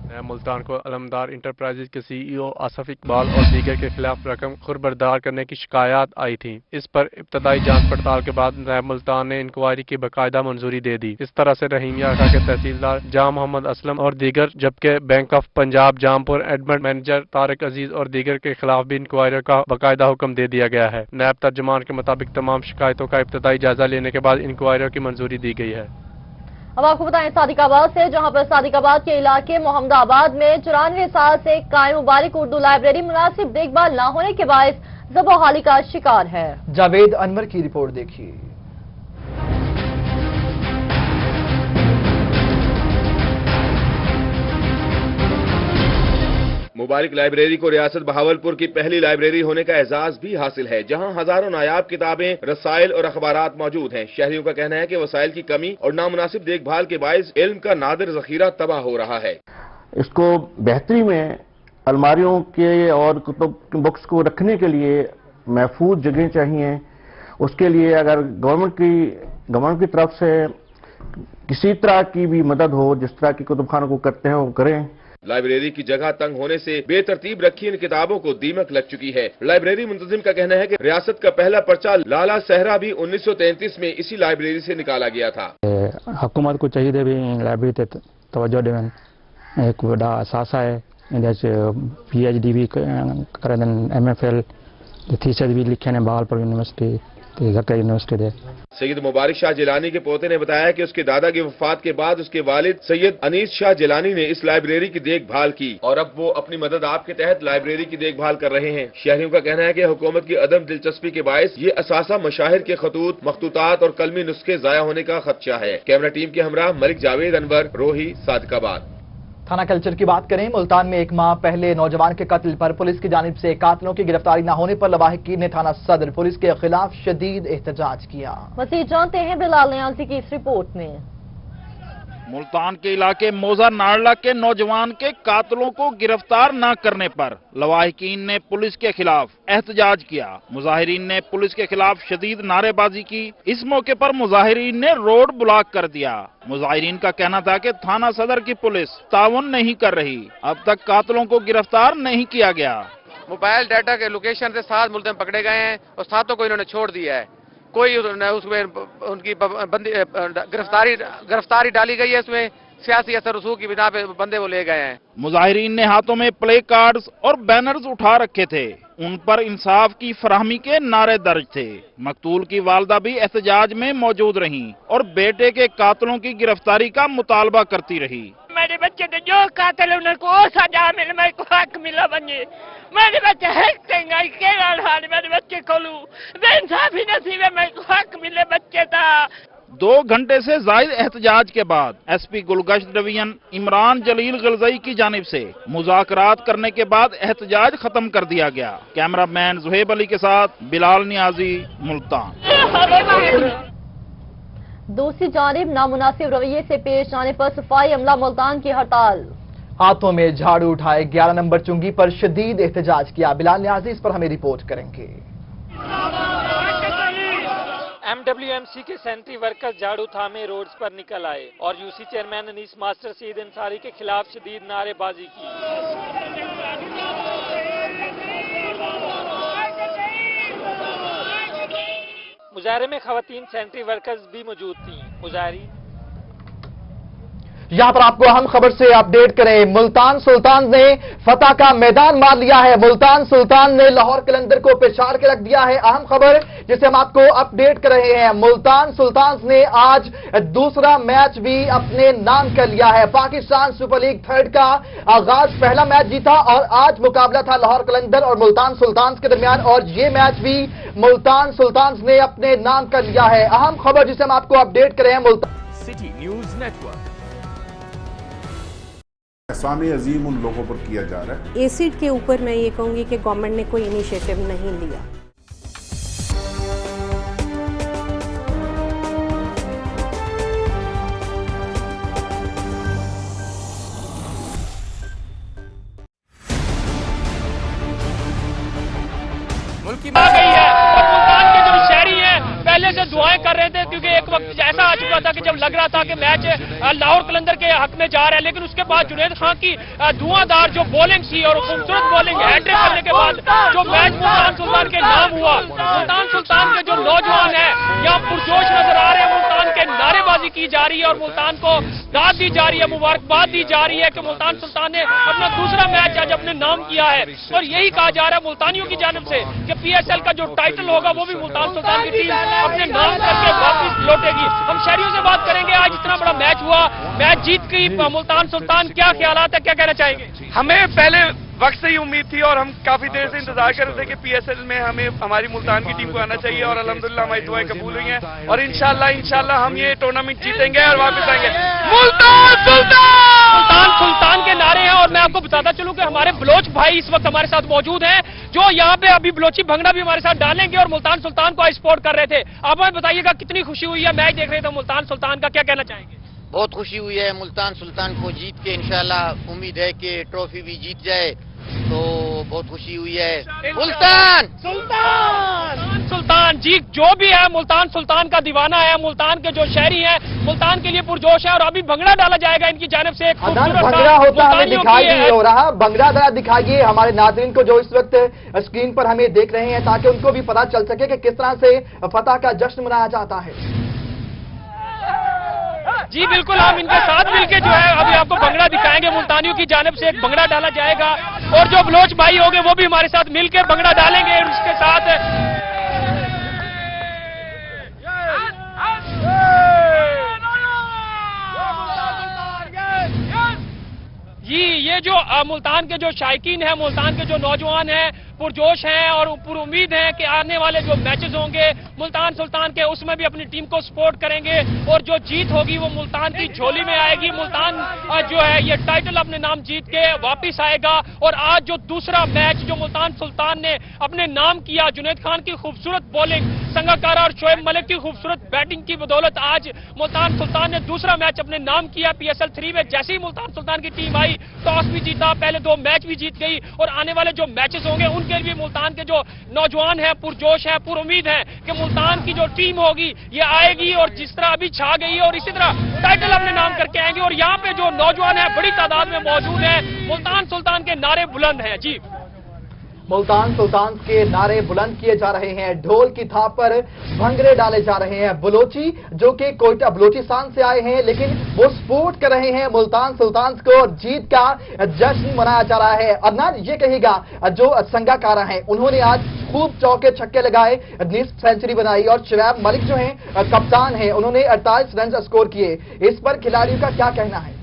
नया मुल्तान को अलमदार इंटरप्राइजेज के CEO आसिफ इकबाल और दीगर के खिलाफ रकम खुरबरदार करने की शिकायत आई थी। इस पर इब्तदाई जांच पड़ताल के बाद नया मुल्तान ने इंक्वायरी की बाकायदा मंजूरी दे दी। इस तरह से रहीमिया के तहसीलदार जाम मोहम्मद असलम और दीगर, जबकि bank of Punjab Jampur admin manager Tariq Aziz और दीगर के खिलाफ भी इंक्वायरी का बाकायदा हुक्म दे दिया गया है। नायब तर्जुमान के मुताबिक तमाम शिकायतों का इब्तदाई जायजा लेने के बाद इंक्वायरी की मंजूरी दी गई है। अब आपको बताएं सादिकाबाद से, जहां पर सादिकाबाद के इलाके मोहम्मदाबाद में 94 साल से कायम मुबारक उर्दू लाइब्रेरी मुनासिब देखभाल न होने के बायस ज़बोहाली का शिकार है। जावेद अनवर की रिपोर्ट देखिए। मुबारक लाइब्रेरी को रियासत बहावलपुर की पहली लाइब्रेरी होने का एजाज भी हासिल है, जहां हजारों नायाब किताबें, रसायल और अखबारात मौजूद हैं। शहरियों का कहना है कि वसाइल की कमी और नामुनासिब देखभाल के बायस इल्म का नादिर जखीरा तबाह हो रहा है। इसको बेहतरी में अलमारियों के और कुतुब बुक्स को रखने के लिए महफूज जगह चाहिए। उसके लिए अगर गवर्नमेंट की तरफ से किसी तरह की भी मदद हो, जिस तरह की कुतुब खानों को करते हैं वो करें। लाइब्रेरी की जगह तंग होने से बेतरतीब रखी इन किताबों को दीमक लग चुकी है। लाइब्रेरी मुंतजिम का कहना है कि रियासत का पहला पर्चा लाला सहरा भी 1933 में इसी लाइब्रेरी से निकाला गया था। हुकूमत को चाहिए भी लाइब्रेरी तवज्जो देवन, एक बड़ा असासा है, PhD भी करें, MFL थीसिस भी लिखे ने बहावलपुर यूनिवर्सिटी जरका यूनिवर्सिटी दे। सैयद मुबारक शाह जिलानी के पोते ने बताया कि उसके दादा की वफात के बाद उसके वालिद सैयद अनीस शाह जिलानी ने इस लाइब्रेरी की देखभाल की और अब वो अपनी मदद आपके तहत लाइब्रेरी की देखभाल कर रहे हैं। शहरियों का कहना है कि हुकूमत की अदम दिलचस्पी के बायस ये असासा मशाहिर के खतूत, मखतूतात और कलमी नुस्खे जाया होने का खदशा है। कैमरा टीम के हमरा मलिक जावेद अनवर, रोही, सादिकाबाद। थाना कल्चर की बात करें, मुल्तान में एक माह पहले नौजवान के कत्ल पर पुलिस की जानिब से कातिलों की गिरफ्तारी न होने पर लवाहिकीन ने थाना सदर पुलिस के खिलाफ शदीद एहतजाज किया। मज़ीद जानते हैं बिलाल नियाज़ी की इस रिपोर्ट में। मुल्तान के इलाके मोजा नाड़ला के नौजवान के कातलों को गिरफ्तार न करने पर लवाहिकीन ने पुलिस के खिलाफ एहतजाज किया। मुजाहिरीन ने पुलिस के खिलाफ शदीद नारेबाजी की। इस मौके पर मुजाहिरीन ने रोड ब्लॉक कर दिया। मुजाहिरीन का कहना था कि थाना सदर की पुलिस ताउन नहीं कर रही, अब तक कातलों को गिरफ्तार नहीं किया गया। मोबाइल डाटा के लोकेशन से 7 मुल्ज़िम पकड़े गए हैं और 7 को इन्होंने छोड़ दिया है। कोई उसमें उनकी गिरफ्तारी डाली गई है। इसमें सियासी असर रसूख की बिना पे बंदे वो ले गए हैं। मुजाहिरीन ने हाथों में प्ले कार्ड्स और बैनर्स उठा रखे थे, उन पर इंसाफ की फराहमी के नारे दर्ज थे। मकतूल की वालदा भी एहतजाज में मौजूद रहीं और बेटे के कातलों की गिरफ्तारी का मुतालबा करती रही। मेरे बच्चे तो जो कातिल है उनको सजा मिले, मेरे को हक मिला बने। मेरे बच्चे मेरे बच्चे खोलू बेइंसाफी नसीब है, मेरे को हक मिले बच्चे था। 2 घंटे से जायद एहतजाज के बाद एसपी गुलगश्त डिवीजन इमरान जलील गलजई की जानिब से मुज़ाकरात करने के बाद एहतजाज खत्म कर दिया गया। कैमरामैन जुहेब अली के साथ बिलाल नियाजी, मुल्तान। दूसरी जानिब नामुनासिब रवैये से पेश आने पर सफाई अमला मुल्तान की हड़ताल। हाथों में झाड़ू उठाए 11 नंबर चुंगी पर शदीद एहतजाज किया। बिलाल नियाजी इस पर हमें रिपोर्ट करेंगे। MWMC के सैनिटरी वर्कर्स झाड़ू थामे रोड्स पर निकल आए और UC chairman Anees master Saeed Ansari के खिलाफ शदीद नारेबाजी की। मुजाहरे में खवातीन सैनिटरी वर्कर्स भी मौजूद थीं। मुजाहरी यहां पर आपको अहम खबर से अपडेट करें। मुल्तान सुल्तान ने फतह का मैदान मार लिया है। मुल्तान सुल्तान ने लाहौर कलंदर को पिछाड़ के रख दिया है। अहम खबर जिसे हम आपको अपडेट कर रहे हैं, मुल्तान सुल्तान ने आज दूसरा मैच भी अपने नाम कर लिया है। पाकिस्तान सुपर लीग 3 का आगाज पहला मैच जीता और आज मुकाबला था लाहौर कलंदर और मुल्तान सुल्तान के दरमियान और ये मैच भी मुल्तान सुल्तान ने अपने नाम कर लिया है। अहम खबर जिसे हम आपको अपडेट कर रहे हैं, मुल्तान सिटी न्यूज नेटवर्क। एहसान अजीम उन लोगों पर किया जा रहा है। एसिड के ऊपर मैं ये कहूंगी कि गवर्नमेंट ने कोई इनिशिएटिव नहीं लिया। मुल्क आ गई है और मुल्तान के जो शहरी हैं पहले से दुआएं कर रहे थे, क्योंकि एक वक्त ऐसा आ चुका था कि जब लग रहा था कि मैच लाहौर कलंदर के हक में जा रहा है, लेकिन उसके बाद जुनैद खान की धुआंधार जो बॉलिंग थी और खूबसूरत बॉलिंग हैट्रिक करने के बाद जो मैच मुल्तान सुल्तान के नाम हुआ। मुल्तान सुल्तान के जो नौजवान हैं यहाँ पुरजोश नजर आ रहे हैं। मुल्तान के नारेबाजी की जा रही है और मुल्तान को दाद दी जा रही है, मुबारकबाद दी जा रही है कि मुल्तान सुल्तान ने अपना दूसरा मैच आज अपने नाम किया है। और यही कहा जा रहा है मुल्तानियों की जानिब से कि PSL का जो टाइटल होगा वो भी मुल्तान सुल्तान की टीम अपने नाम करके वापस लौटेगी। हम शहरियों से बात करेंगे, आज इतना बड़ा मैच हुआ, मैच जीत गई मुल्तान सुल्तान, क्या ख्यालात है, क्या कहना चाहेंगे? हमें पहले वक्त से ही उम्मीद थी और हम काफी देर से इंतजार कर रहे थे कि PSL में हमें हमारी मुल्तान की टीम को आना चाहिए और अल्हम्दुलिल्लाह हमारी दुआएं कबूल हुई हैं और इंशाल्लाह हम ये टूर्नामेंट जीतेंगे और वापस आएंगे। मुल्तान सुल्तान, मुल्तान सुल्तान के नारे हैं। और मैं आपको बताता चलूं कि हमारे बलोच भाई इस वक्त हमारे साथ मौजूद हैं जो यहाँ पे अभी बलोची भंगड़ा भी हमारे साथ डालेंगे और मुल्तान सुल्तान को सपोर्ट कर रहे थे। आप हमें बताइएगा कितनी खुशी हुई है, मैच देख रहे थे मुल्तान सुल्तान का, क्या कहना चाहेंगे? बहुत खुशी हुई है मुल्तान सुल्तान को जीत के। इंशाल्लाह उम्मीद है कि ट्रॉफी भी जीत जाए, तो बहुत खुशी हुई है। मुल्तान सुल्तान सुल्तान जी जो भी है मुल्तान सुल्तान का दीवाना है। मुल्तान के जो शहरी हैं मुल्तान के लिए पुरजोश है और अभी भंगड़ा डाला जाएगा इनकी जानिब से। भंगड़ा होता हमें दिखाई नहीं हो रहा, भंगड़ा जरा दिखाइए हमारे नाज़रीन को जो इस वक्त स्क्रीन पर हमें देख रहे हैं, ताकि उनको भी पता चल सके कि किस तरह से फतह का जश्न मनाया जाता है। जी बिल्कुल, हम इनके साथ मिलके जो है अभी आपको भंगड़ा दिखाएंगे। मुल्तानियों की जानिब से एक भंगड़ा डाला जाएगा और जो बलोच भाई होंगे वो भी हमारे साथ मिलकर भंगड़ा डालेंगे। और उसके साथ ये जो मुल्तान के जो शायकीन हैं, मुल्तान के जो नौजवान हैं, पुरजोश हैं और पूरी उम्मीद है कि आने वाले जो मैचेस होंगे मुल्तान सुल्तान के, उसमें भी अपनी टीम को सपोर्ट करेंगे और जो जीत होगी वो मुल्तान की झोली में आएगी। मुल्तान जो है ये टाइटल अपने नाम जीत के वापस आएगा। और आज जो दूसरा मैच जो मुल्तान सुल्तान ने अपने नाम किया, जुनैद खान की खूबसूरत बॉलिंग, संगाकारा और शोएब मलिक की खूबसूरत बैटिंग की बदौलत आज मुल्तान सुल्तान ने दूसरा मैच अपने नाम किया PSL 3 में। जैसे ही मुल्तान सुल्तान की टीम आई, टॉस भी जीता, पहले 2 मैच भी जीत गई और आने वाले जो मैचेस होंगे उनके लिए मुल्तान के जो नौजवान हैं, पुरजोश हैं, पूरी उम्मीद है कि मुल्तान की जो टीम होगी ये आएगी और जिस तरह अभी छा गई है और इसी तरह टाइटल अपने नाम करके आएंगे। और यहाँ पे जो नौजवान है बड़ी तादाद में मौजूद है। मुल्तान सुल्तान के नारे बुलंद हैं। जी, मुल्तान सुल्तान के नारे बुलंद किए जा रहे हैं, ढोल की थाप पर भंगड़े डाले जा रहे हैं। बलोची जो कि कोयटा बलोचिस्तान से आए हैं, लेकिन वो सपोर्ट कर रहे हैं मुल्तान सुल्तान को और जीत का जश्न मनाया जा रहा है। और ना ये कहेगा जो संगाकारा हैं, उन्होंने आज खूब चौके छक्के लगाए, निस्फ सेंचुरी बनाई और शोएब मलिक जो हैं कप्तान हैं, उन्होंने 48 रन स्कोर किए। इस पर खिलाड़ियों का क्या कहना है?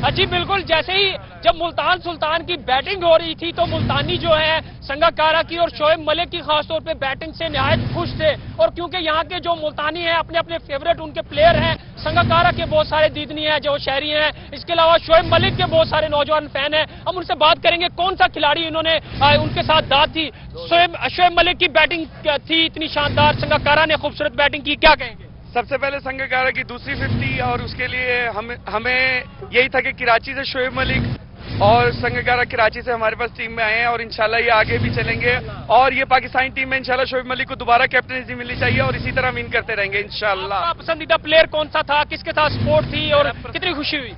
जी बिल्कुल, जैसे ही जब मुल्तान सुल्तान की बैटिंग हो रही थी तो मुल्तानी जो है संगाकारा की और शोएब मलिक की खासतौर पे बैटिंग से निहायत खुश थे। और क्योंकि यहाँ के जो मुल्तानी हैं अपने अपने फेवरेट उनके प्लेयर हैं, संगाकारा के बहुत सारे दीदनी हैं जो शहरी हैं, इसके अलावा शोएब मलिक के बहुत सारे नौजवान फैन हैं। हम उनसे बात करेंगे कौन सा खिलाड़ी इन्होंने उनके साथ दाद थी। शोएब मलिक की बैटिंग थी इतनी शानदार, संगाकारा ने खूबसूरत बैटिंग की, क्या कहेंगे? सबसे पहले संगाकारा की दूसरी 50 और उसके लिए हमें यही था कि कराची से शोएब मलिक और संगाकारा कराची से हमारे पास टीम में आए हैं और इंशाल्लाह ये आगे भी चलेंगे। और ये पाकिस्तानी टीम में इंशाल्लाह शोएब मलिक को दोबारा कैप्टनसी मिलनी चाहिए और इसी तरह विन करते रहेंगे इंशाल्लाह। पसंदीदा प्लेयर कौन सा था, किसके साथ सपोर्ट थी और कितनी खुशी हुई?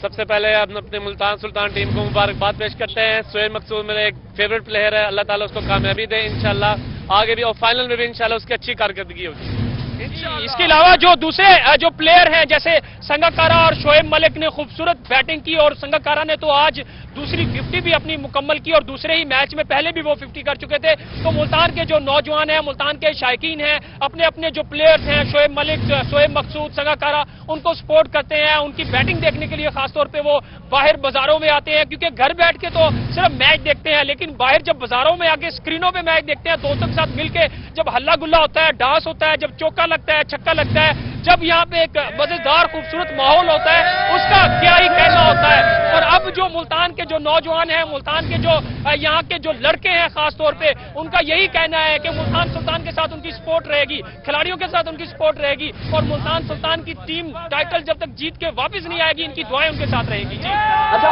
सबसे पहले हम अपने मुल्तान सुल्तान टीम को मुबारकबाद पेश करते हैं। शोएब मकसूद मेरे एक फेवरेट प्लेयर है, अल्लाह ताला उसको कामयाबी दे इंशाल्लाह, आगे भी और फाइनल में भी इंशाल्लाह उसकी अच्छी कारकर्दगी होगी। इसके अलावा जो दूसरे जो प्लेयर हैं जैसे संगाकारा और शोएब मलिक ने खूबसूरत बैटिंग की और संगाकारा ने तो आज दूसरी 50 भी अपनी मुकम्मल की और दूसरे ही मैच में पहले भी वो 50 कर चुके थे। तो मुल्तान के जो नौजवान हैं, मुल्तान के शायकीन हैं, अपने अपने जो प्लेयर्स हैं शोएब मलिक, शोएब मकसूद, संगाकारा, उनको सपोर्ट करते हैं। उनकी बैटिंग देखने के लिए खासतौर पर वो बाहर बाजारों में आते हैं, क्योंकि घर बैठ के तो सिर्फ मैच देखते हैं, लेकिन बाहर जब बाजारों में आके स्क्रीनों पर मैच देखते हैं, दोस्तों के साथ मिलकर जब हल्ला गुल्ला होता है, डांस होता है, जब चौका लगता है, छक्का लगता है, जब यहाँ पे एक मजेदार खूबसूरत माहौल होता है, उसका क्या ही कहना होता है। और अब जो मुल्तान के जो नौजवान हैं, मुल्तान के जो यहाँ के जो लड़के हैं खास तौर पे, उनका यही कहना है कि मुल्तान सुल्तान के साथ उनकी सपोर्ट रहेगी, खिलाड़ियों के साथ उनकी सपोर्ट रहेगी और मुल्तान सुल्तान की टीम टाइटल जब तक जीत के वापस नहीं आएगी, इनकी दुआएं उनके साथ रहेगी। जी अच्छा,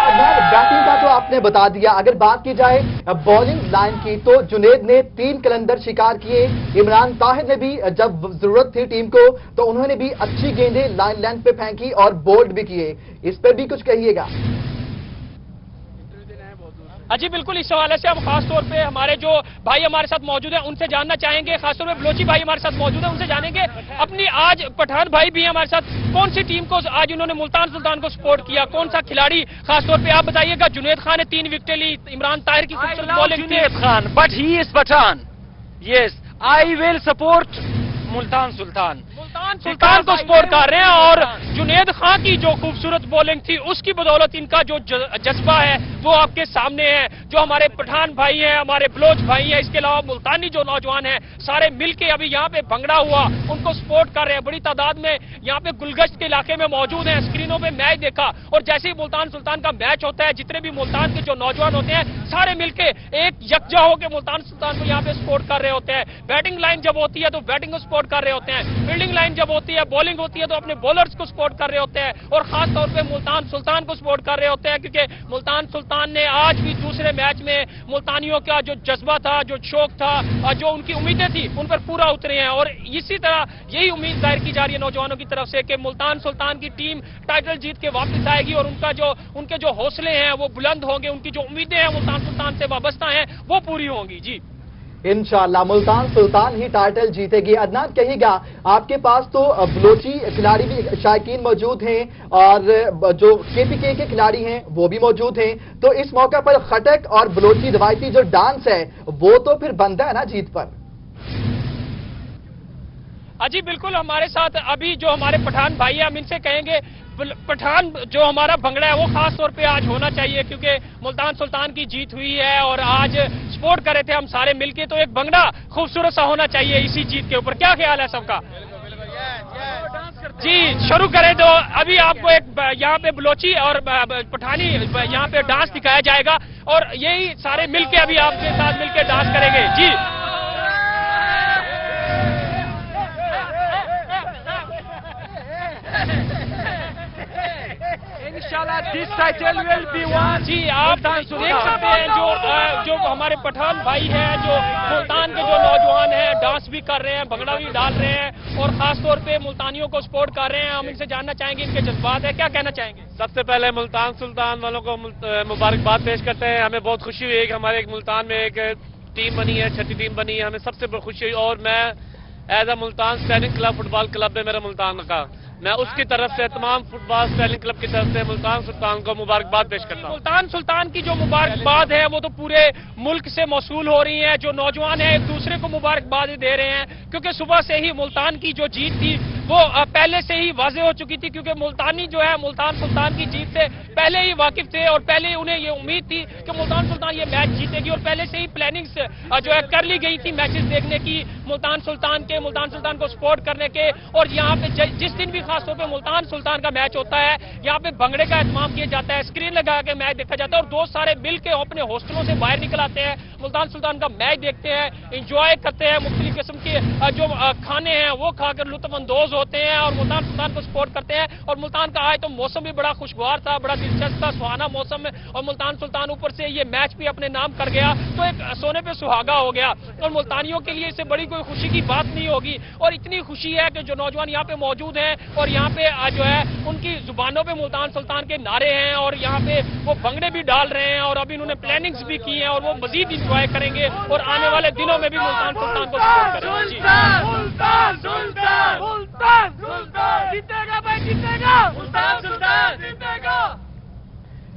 बैटिंग का तो आपने बता दिया, अगर बात की जाए बॉलिंग लाइन की तो जुनैद ने 3 कलंदर शिकार किए, इमरान ताहिर ने भी जब जरूरत थी टीम को तो उन्होंने भी अच्छी गेंदें लाइन लेंथ पे फेंकी और बोल्ड भी किए। इस पर भी कुछ कहिएगा? जी बिल्कुल, इस हवाले से हम खास तौर पे हमारे जो भाई हमारे साथ मौजूद हैं उनसे जानना चाहेंगे, खासतौर पे बलोची भाई हमारे साथ मौजूद हैं, उनसे जानेंगे अपनी आज पठान भाई भी हमारे साथ, कौन सी टीम को आज उन्होंने मुल्तान सुल्तान को सपोर्ट किया, कौन सा खिलाड़ी खासतौर पे आप बताइएगा? जुनैद खान ने 3 विकेटें ली, इमरान ताहिर की खूबसूरत बॉलिंग थी। Junaid Khan, but he is Pathan. Yes, I will support Multan Sultan Sultan को सपोर्ट कर रहे हैं और जुनैद खान की जो खूबसूरत बॉलिंग थी उसकी बदौलत इनका जो जज्बा है वो आपके सामने है। जो हमारे पठान भाई हैं, हमारे बलोच भाई हैं, इसके अलावा मुल्तानी जो नौजवान हैं, सारे मिलके अभी यहाँ पे भंगड़ा हुआ, उनको सपोर्ट कर रहे हैं। बड़ी तादाद में यहाँ पे गुलगश्त के इलाके में मौजूद हैं, स्क्रीनों पे मैच देखा और जैसे ही मुल्तान सुल्तान का मैच होता है, जितने भी मुल्तान के जो नौजवान होते हैं सारे मिलके एक यकजा होकर मुल्तान सुल्तान को यहाँ पे सपोर्ट कर रहे होते हैं। बैटिंग लाइन जब होती है तो बैटिंग को सपोर्ट कर रहे होते हैं, फील्डिंग लाइन जब होती है, बॉलिंग होती है तो अपने बॉलर्स को सपोर्ट कर रहे होते हैं और खास तौर पे मुल्तान सुल्तान को सपोर्ट कर रहे होते हैं, क्योंकि मुल्तान सुल्तान ने आज भी दूसरे मैच में मुल्तानियों का जो जज्बा था, जो शौक था, जो उनकी उम्मीदें थी उन पर पूरा उतरे हैं। और इसी तरह यही उम्मीद जाहिर की जा रही है नौजवानों की तरफ से कि मुल्तान सुल्तान की टीम टाइटल जीत के वापस आएगी और उनके जो हौसले हैं वो बुलंद होंगे, उनकी जो उम्मीदें हैं मुल्तान सुल्तान से वाबस्ता हैं वो पूरी होंगी। जी इंशाअल्लाह मुल्तान सुल्तान ही टाइटल जीतेगी। अदनान कहिएगा, आपके पास तो बलोची खिलाड़ी भी शायकीन मौजूद हैं और जो केपीके के खिलाड़ी हैं वो भी मौजूद हैं, तो इस मौके पर खटक और बलोची रवायती जो डांस है वो तो फिर बनता है ना जीत पर। जी बिल्कुल, हमारे साथ अभी जो हमारे पठान भाई हैं हम इनसे कहेंगे, पठान जो हमारा भंगड़ा है वो खास तौर पे आज होना चाहिए क्योंकि मुल्तान सुल्तान की जीत हुई है और आज सपोर्ट कर रहे थे हम सारे मिलके, तो एक भंगड़ा खूबसूरत सा होना चाहिए इसी जीत के ऊपर। क्या ख्याल है सबका? जी शुरू करें तो अभी आपको एक यहाँ पे बलोची और पठानी यहाँ पे डांस दिखाया जाएगा और यही सारे मिलके अभी आपके साथ मिलके डांस करेंगे। जी This title will be won. जी आप देख सकते हैं जो हमारे पठान भाई हैं, जो मुल्तान के जो नौजवान हैं डांस भी कर रहे हैं, भंगड़ा भी डाल रहे हैं और खास तौर पे मुल्तानियों को सपोर्ट कर रहे हैं। हम इनसे जानना चाहेंगे इनके जज्बात है, क्या कहना चाहेंगे? सबसे पहले मुल्तान सुल्तान वालों को मुबारकबाद पेश करते हैं। हमें बहुत खुशी हुई है कि हमारे मुल्तान में एक टीम बनी है, छठी टीम बनी है, हमें सबसे बहुत खुशी हुई और मैं as a Multan spelling club football club है मेरा मुल्तान का, मैं उसकी तरफ से तमाम फुटबॉल स्पेलिंग क्लब की तरफ से मुल्तान सुल्तान को मुबारकबाद पेश करता हूँ। मुल्तान सुल्तान की जो मुबारकबाद है वो तो पूरे मुल्क से मौसूल हो रही है, जो नौजवान है एक दूसरे को मुबारकबाद दे रहे हैं क्योंकि सुबह से ही मुल्तान की जो जीत थी वो पहले से ही वाज़ेह हो चुकी थी क्योंकि मुल्तानी जो है मुल्तान सुल्तान की जीत से पहले ही वाकिफ थे और पहले ही उन्हें ये उम्मीद थी कि मुल्तान सुल्तान ये मैच जीतेगी और पहले से ही प्लानिंग्स जो है कर ली गई थी मैचेस देखने की, मुल्तान सुल्तान को सपोर्ट करने के। और यहाँ पे जिस दिन भी खास तौर पे मुल्तान सुल्तान का मैच होता है यहाँ पे भंगड़े का एहतमाम किया जाता है, स्क्रीन लगा के मैच देखा जाता है और दोस्त सारे मिल के अपने हॉस्टलों से बाहर निकल आते हैं, मुल्तान सुल्तान का मैच देखते हैं, इंजॉय करते हैं, मुख्तलिफ किस्म के जो खाने हैं वो खाकर लुत्फ अंदोज होते हैं और मुल्तान सुल्तान को सपोर्ट करते हैं। और मुल्तान का आज तो मौसम भी बड़ा खुशगवार था, बड़ा दिलचस्प था, सुहाना मौसम और मुल्तान सुल्तान ऊपर से ये मैच भी अपने नाम कर गया तो एक सोने पे सुहागा हो गया और मुल्तानियों के लिए इससे बड़ी कोई खुशी की बात नहीं होगी। और इतनी खुशी है कि जो नौजवान यहाँ पे मौजूद हैं और यहाँ पे जो है उनकी जुबानों पे मुल्तान सुल्तान के नारे हैं और यहाँ पे वो भंगड़े भी डाल रहे हैं और अभी उन्होंने प्लानिंग्स भी की हैं और वो मजीद इंजॉय करेंगे और आने वाले दिनों में भी मुल्तान सुल्तान को सपोर्ट करेंगे। जीतेगा भाई, जीतेगा मुल्तान सुल्तान जीतेगा।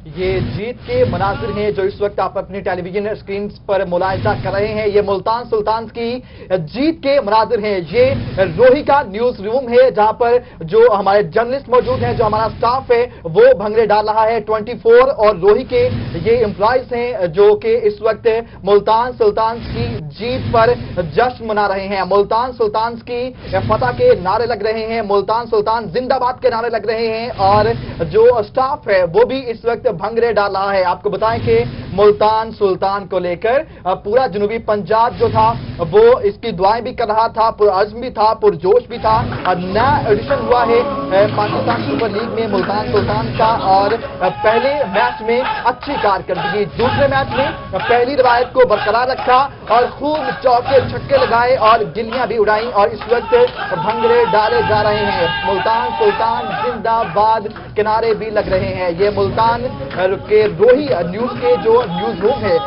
ये जीत के मनाजिर हैं जो इस वक्त आप अपनी टेलीविजन स्क्रीन पर मुलाहिजा कर रहे हैं। ये मुल्तान सुल्तान की जीत के मनाजिर हैं। ये रोही का न्यूज रूम है जहां पर जो हमारे जर्नलिस्ट मौजूद हैं, जो हमारा स्टाफ है वो भंगड़े डाल रहा है 24 और रोही के ये एम्प्लॉइज हैं जो कि इस वक्त मुल्तान सुल्तान की जीत पर जश्न मना रहे हैं। मुल्तान सुल्तान की फतह के नारे लग रहे हैं, मुल्तान सुल्तान जिंदाबाद के नारे लग रहे हैं और जो स्टाफ है वो भी इस वक्त भंगड़े डाल रहा है। आपको बताएं कि मुल्तान सुल्तान को लेकर पूरा जनूबी पंजाब जो था वो इसकी दुआएं भी कर रहा था, पुरअज़्म भी था, पुरजोश भी था। नया एडिशन हुआ है पाकिस्तान सुपर लीग में मुल्तान सुल्तान का और पहले मैच में अच्छी कारकर्दगी, दूसरे मैच में पहली रवायत को बरकरार रखा और खूब चौके छक्के लगाए और गिल्लियां भी उड़ाई और इस वक्त भंगड़े डाले जा रहे हैं। मुल्तान सुल्तान जिंदाबाद किनारे भी लग रहे हैं। ये मुल्तान के रोही न्यूज के जो न्यूज रूम है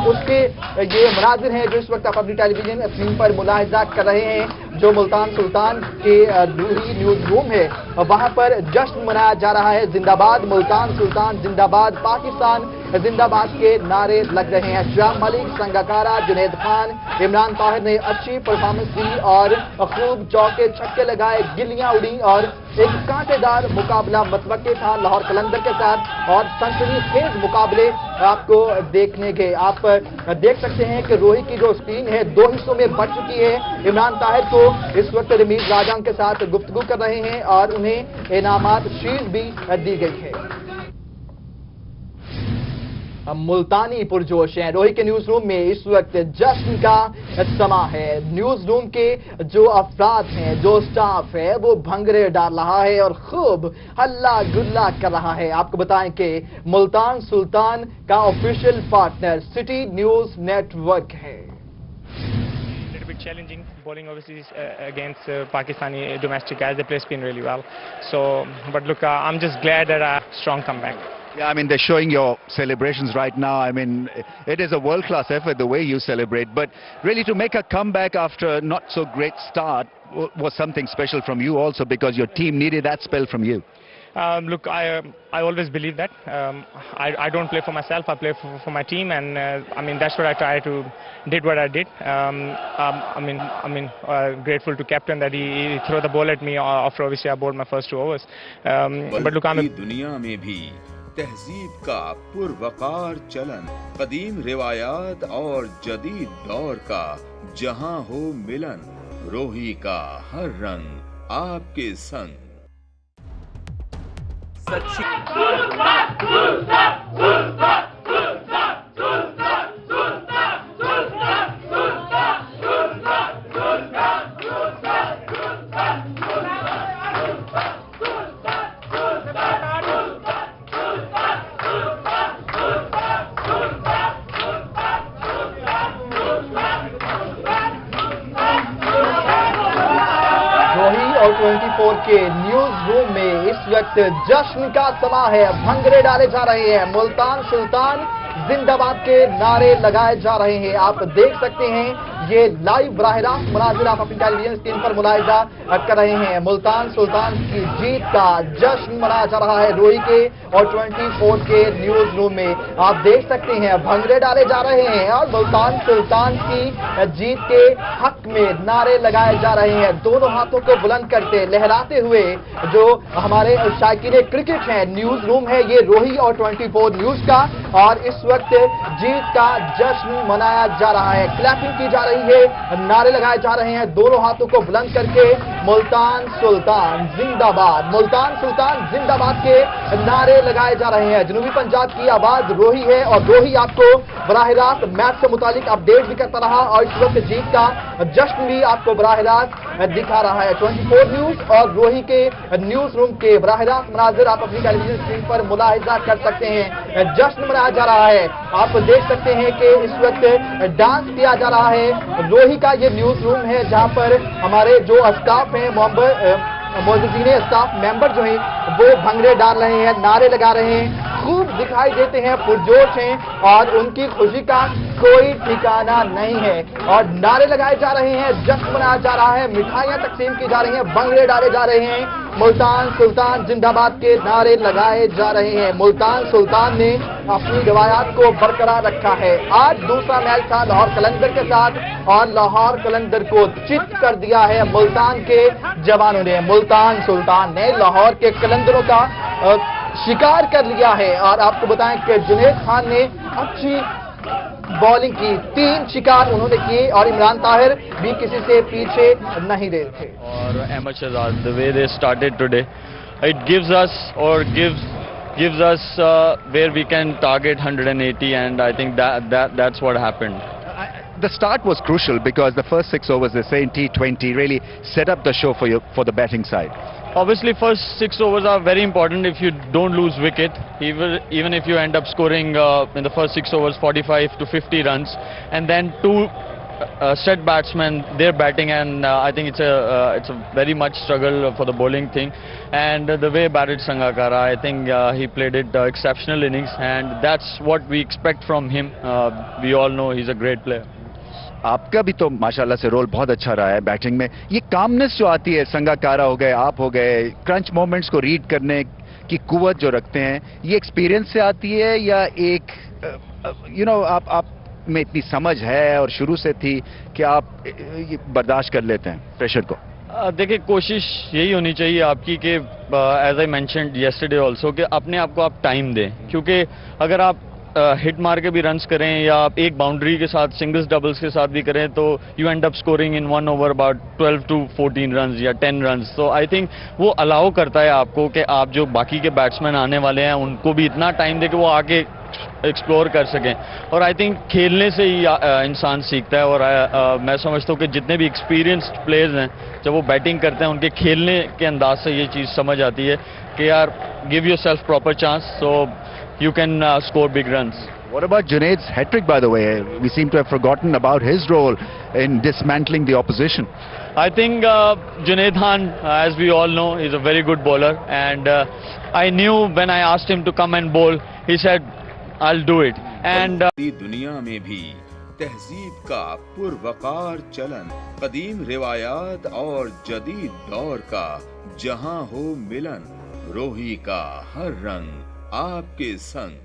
उसके ये मनाजिर हैं जो इस वक्त आप अपनी टेलीविजन स्क्रीन पर मुलाहिजा कर रहे हैं। जो मुल्तान सुल्तान के रोही न्यूज रूम है वहां पर जश्न मनाया जा रहा है। जिंदाबाद मुल्तान सुल्तान, जिंदाबाद पाकिस्तान जिंदाबाद के नारे लग रहे हैं। शाह मलिक, संगाकारा, जुनैद खान, इमरान ताहिर ने अच्छी परफॉर्मेंस दी और खूब चौके छक्के लगाए, गिल्लियां उड़ी और एक कांटेदार मुकाबला मतवक्के था लाहौर कलंदर के साथ और सनसनीखेज मुकाबले आपको देखने के। आप देख सकते हैं कि रोही की जो स्क्रीन है दो हिस्सों में बढ़ चुकी है। इमरान ताहिर को इस वक्त रमीज राजा के साथ गुफ्तगू कर रहे हैं और उन्हें इनामात शील्ड भी दी गई है। मुल्तानी पुरजोश हैं। रोही के न्यूज रूम में इस वक्त जश्न का समा है। न्यूज रूम के जो अफराद हैं, जो स्टाफ है वो भंगड़े डाल रहा है और खूब हल्ला गुल्ला कर रहा है। आपको बताएं कि मुल्तान सुल्तान का official partner city news network है। Challenging bowling obviously against Pakistani domestic guys. They play spin really well. So, but look, I'm just glad that a strong comeback. Yeah, I mean, they're showing your celebrations right now. I mean, it is a world-class effort the way you celebrate. But really, to make a comeback after a not-so-great start was something special from you also, because your team needed that spell from you. Look, I always believe that. I don't play for myself. I play for my team, and I mean that's what I try to did what I did. Grateful to captain that he threw the ball at me after obviously I bowled my first 2 overs. But look, दुनिया में भी तहजीब का पुरवकार चलन, कदीम रिवायात और जदीद दौर का जहां हो मिलन, रोही का हर रंग आपके संग। और 24 के न्यूज रूम में इस वक्त जश्न का समा है। भंगड़े डाले जा रहे हैं, मुल्तान सुल्तान जिंदाबाद के नारे लगाए जा रहे हैं। आप देख सकते हैं ये लाइव बराह रास्त मनाजिर आप अपनी टेलीविजन स्क्रीन पर मुलाहिजा कर रहे हैं। मुल्तान सुल्तान की जीत का जश्न मनाया जा रहा है रोही के और 24 के न्यूज रूम में। आप देख सकते हैं भंगड़े डाले जा रहे हैं और मुल्तान सुल्तान की जीत के हक में नारे लगाए जा रहे हैं। दोनों हाथों को बुलंद करते लहराते हुए जो हमारे शायकीन क्रिकेट हैं, न्यूज रूम है ये रोही और 24 न्यूज का, और इस वक्त जीत का जश्न मनाया जा रहा है। क्लैपिंग की जा रही है, नारे लगाए जा रहे हैं दोनों हाथों को बुलंद करके। मुल्तान सुल्तान जिंदाबाद, मुल्तान सुल्तान जिंदाबाद के नारे लगाए जा रहे हैं। जनूबी पंजाब की आवाज रोही है और रोही आपको बराह रास्त मैच से मुतालिक अपडेट भी करता रहा और इस वक्त जीत का जश्न भी आपको बराह रास्त दिखा रहा है। 24 न्यूज और रोही के न्यूज रूम के बराह रास्त मनाजिर आप अपनी टेलीविजन स्क्रीन पर मुलाहिजा कर सकते हैं। जश्न मनाया जा रहा है। आप देख सकते हैं कि इस वक्त डांस किया जा रहा है। रोही का ये न्यूज रूम है जहां पर हमारे जो स्टाफ हैं, मोजूदीन स्टाफ मेंबर जो हैं वो भंगड़े डाल रहे हैं, नारे लगा रहे हैं, खूब दिखाई देते हैं, पुरजोश हैं और उनकी खुशी का कोई ठिकाना नहीं है और नारे लगाए जा रहे हैं, जश्न मनाया जा रहा है, मिठाइयां तकसीम की जा रही हैं, भंगड़े डाले जा रहे हैं। मुल्तान सुल्तान जिंदाबाद के नारे लगाए जा रहे हैं। मुल्तान सुल्तान ने अपनी रवायात को बरकरार रखा है। आज दूसरा मैच था लाहौर कलंदर के साथ और लाहौर कलंदर को चित कर दिया है मुल्तान के जवानों ने। मुल्तान सुल्तान ने लाहौर के कलंदरों का शिकार कर लिया है और आपको बताएं कि जुनैद खान ने अच्छी बॉलिंग की, 3 शिकार उन्होंने किए और इमरान ताहिर भी किसी से पीछे नहीं रहे थे। और Ahmad Shahzad, the way they started today, it gives us where we can target 180, and I think that's what happened. The start was crucial because the first 6 overs, they say in T20, really set up the show for the batting side. Obviously, first 6 overs are very important if you don't lose wicket. Even if you end up scoring in the first 6 overs 45 to 50 runs, and then 2 set batsmen, they're batting, and I think it's a very much struggle for the bowling thing. And the way batted Sangakkara, I think he played it exceptional innings, and that's what we expect from him. We all know he's a great player. आपका भी तो माशाल्लाह से role बहुत अच्छा रहा है batting में। ये कामनेस जो आती है, संगाकारा हो गए, आप हो गए, क्रंच मोमेंट्स को रीड करने की कुव्वत जो रखते हैं, ये एक्सपीरियंस से आती है या एक आप में इतनी समझ है और शुरू से थी कि आप ये बर्दाश्त कर लेते हैं प्रेशर को? देखिए, कोशिश यही होनी चाहिए आपकी कि as I mentioned yesterday also कि अपने आप को आप टाइम दें, क्योंकि अगर आप हिट मार के भी रन्स करें या आप एक बाउंड्री के साथ सिंगल्स डबल्स के साथ भी करें तो you and up scoring in 1 over about 12 to 14 runs या 10 रन्स। तो आई थिंक वो अलाउ करता है आपको कि आप जो बाकी के बैट्समैन आने वाले हैं उनको भी इतना टाइम दे कि वो आके एक्सप्लोर कर सकें। और आई थिंक खेलने से ही इंसान सीखता है और मैं समझता हूँ कि जितने भी एक्सपीरियंस्ड प्लेयर्स हैं जब वो बैटिंग करते हैं उनके खेलने के अंदाज से ये चीज़ समझ आती है कि यार give your self proper chance so you can score big runs. What about Junaid's hat-trick, by the way? We seem to have forgotten about his role in dismantling the opposition. I think Junaid Khan, as we all know, is a very good bowler, and I knew when I asked him to come and bowl, he said, I'll do it. And दुनिया में भी तहजीब का पुरवकार चलन, कदीम रिवायात और जदीद दौर का जहां हो मिलन, रोही का हर रंग आपके संग।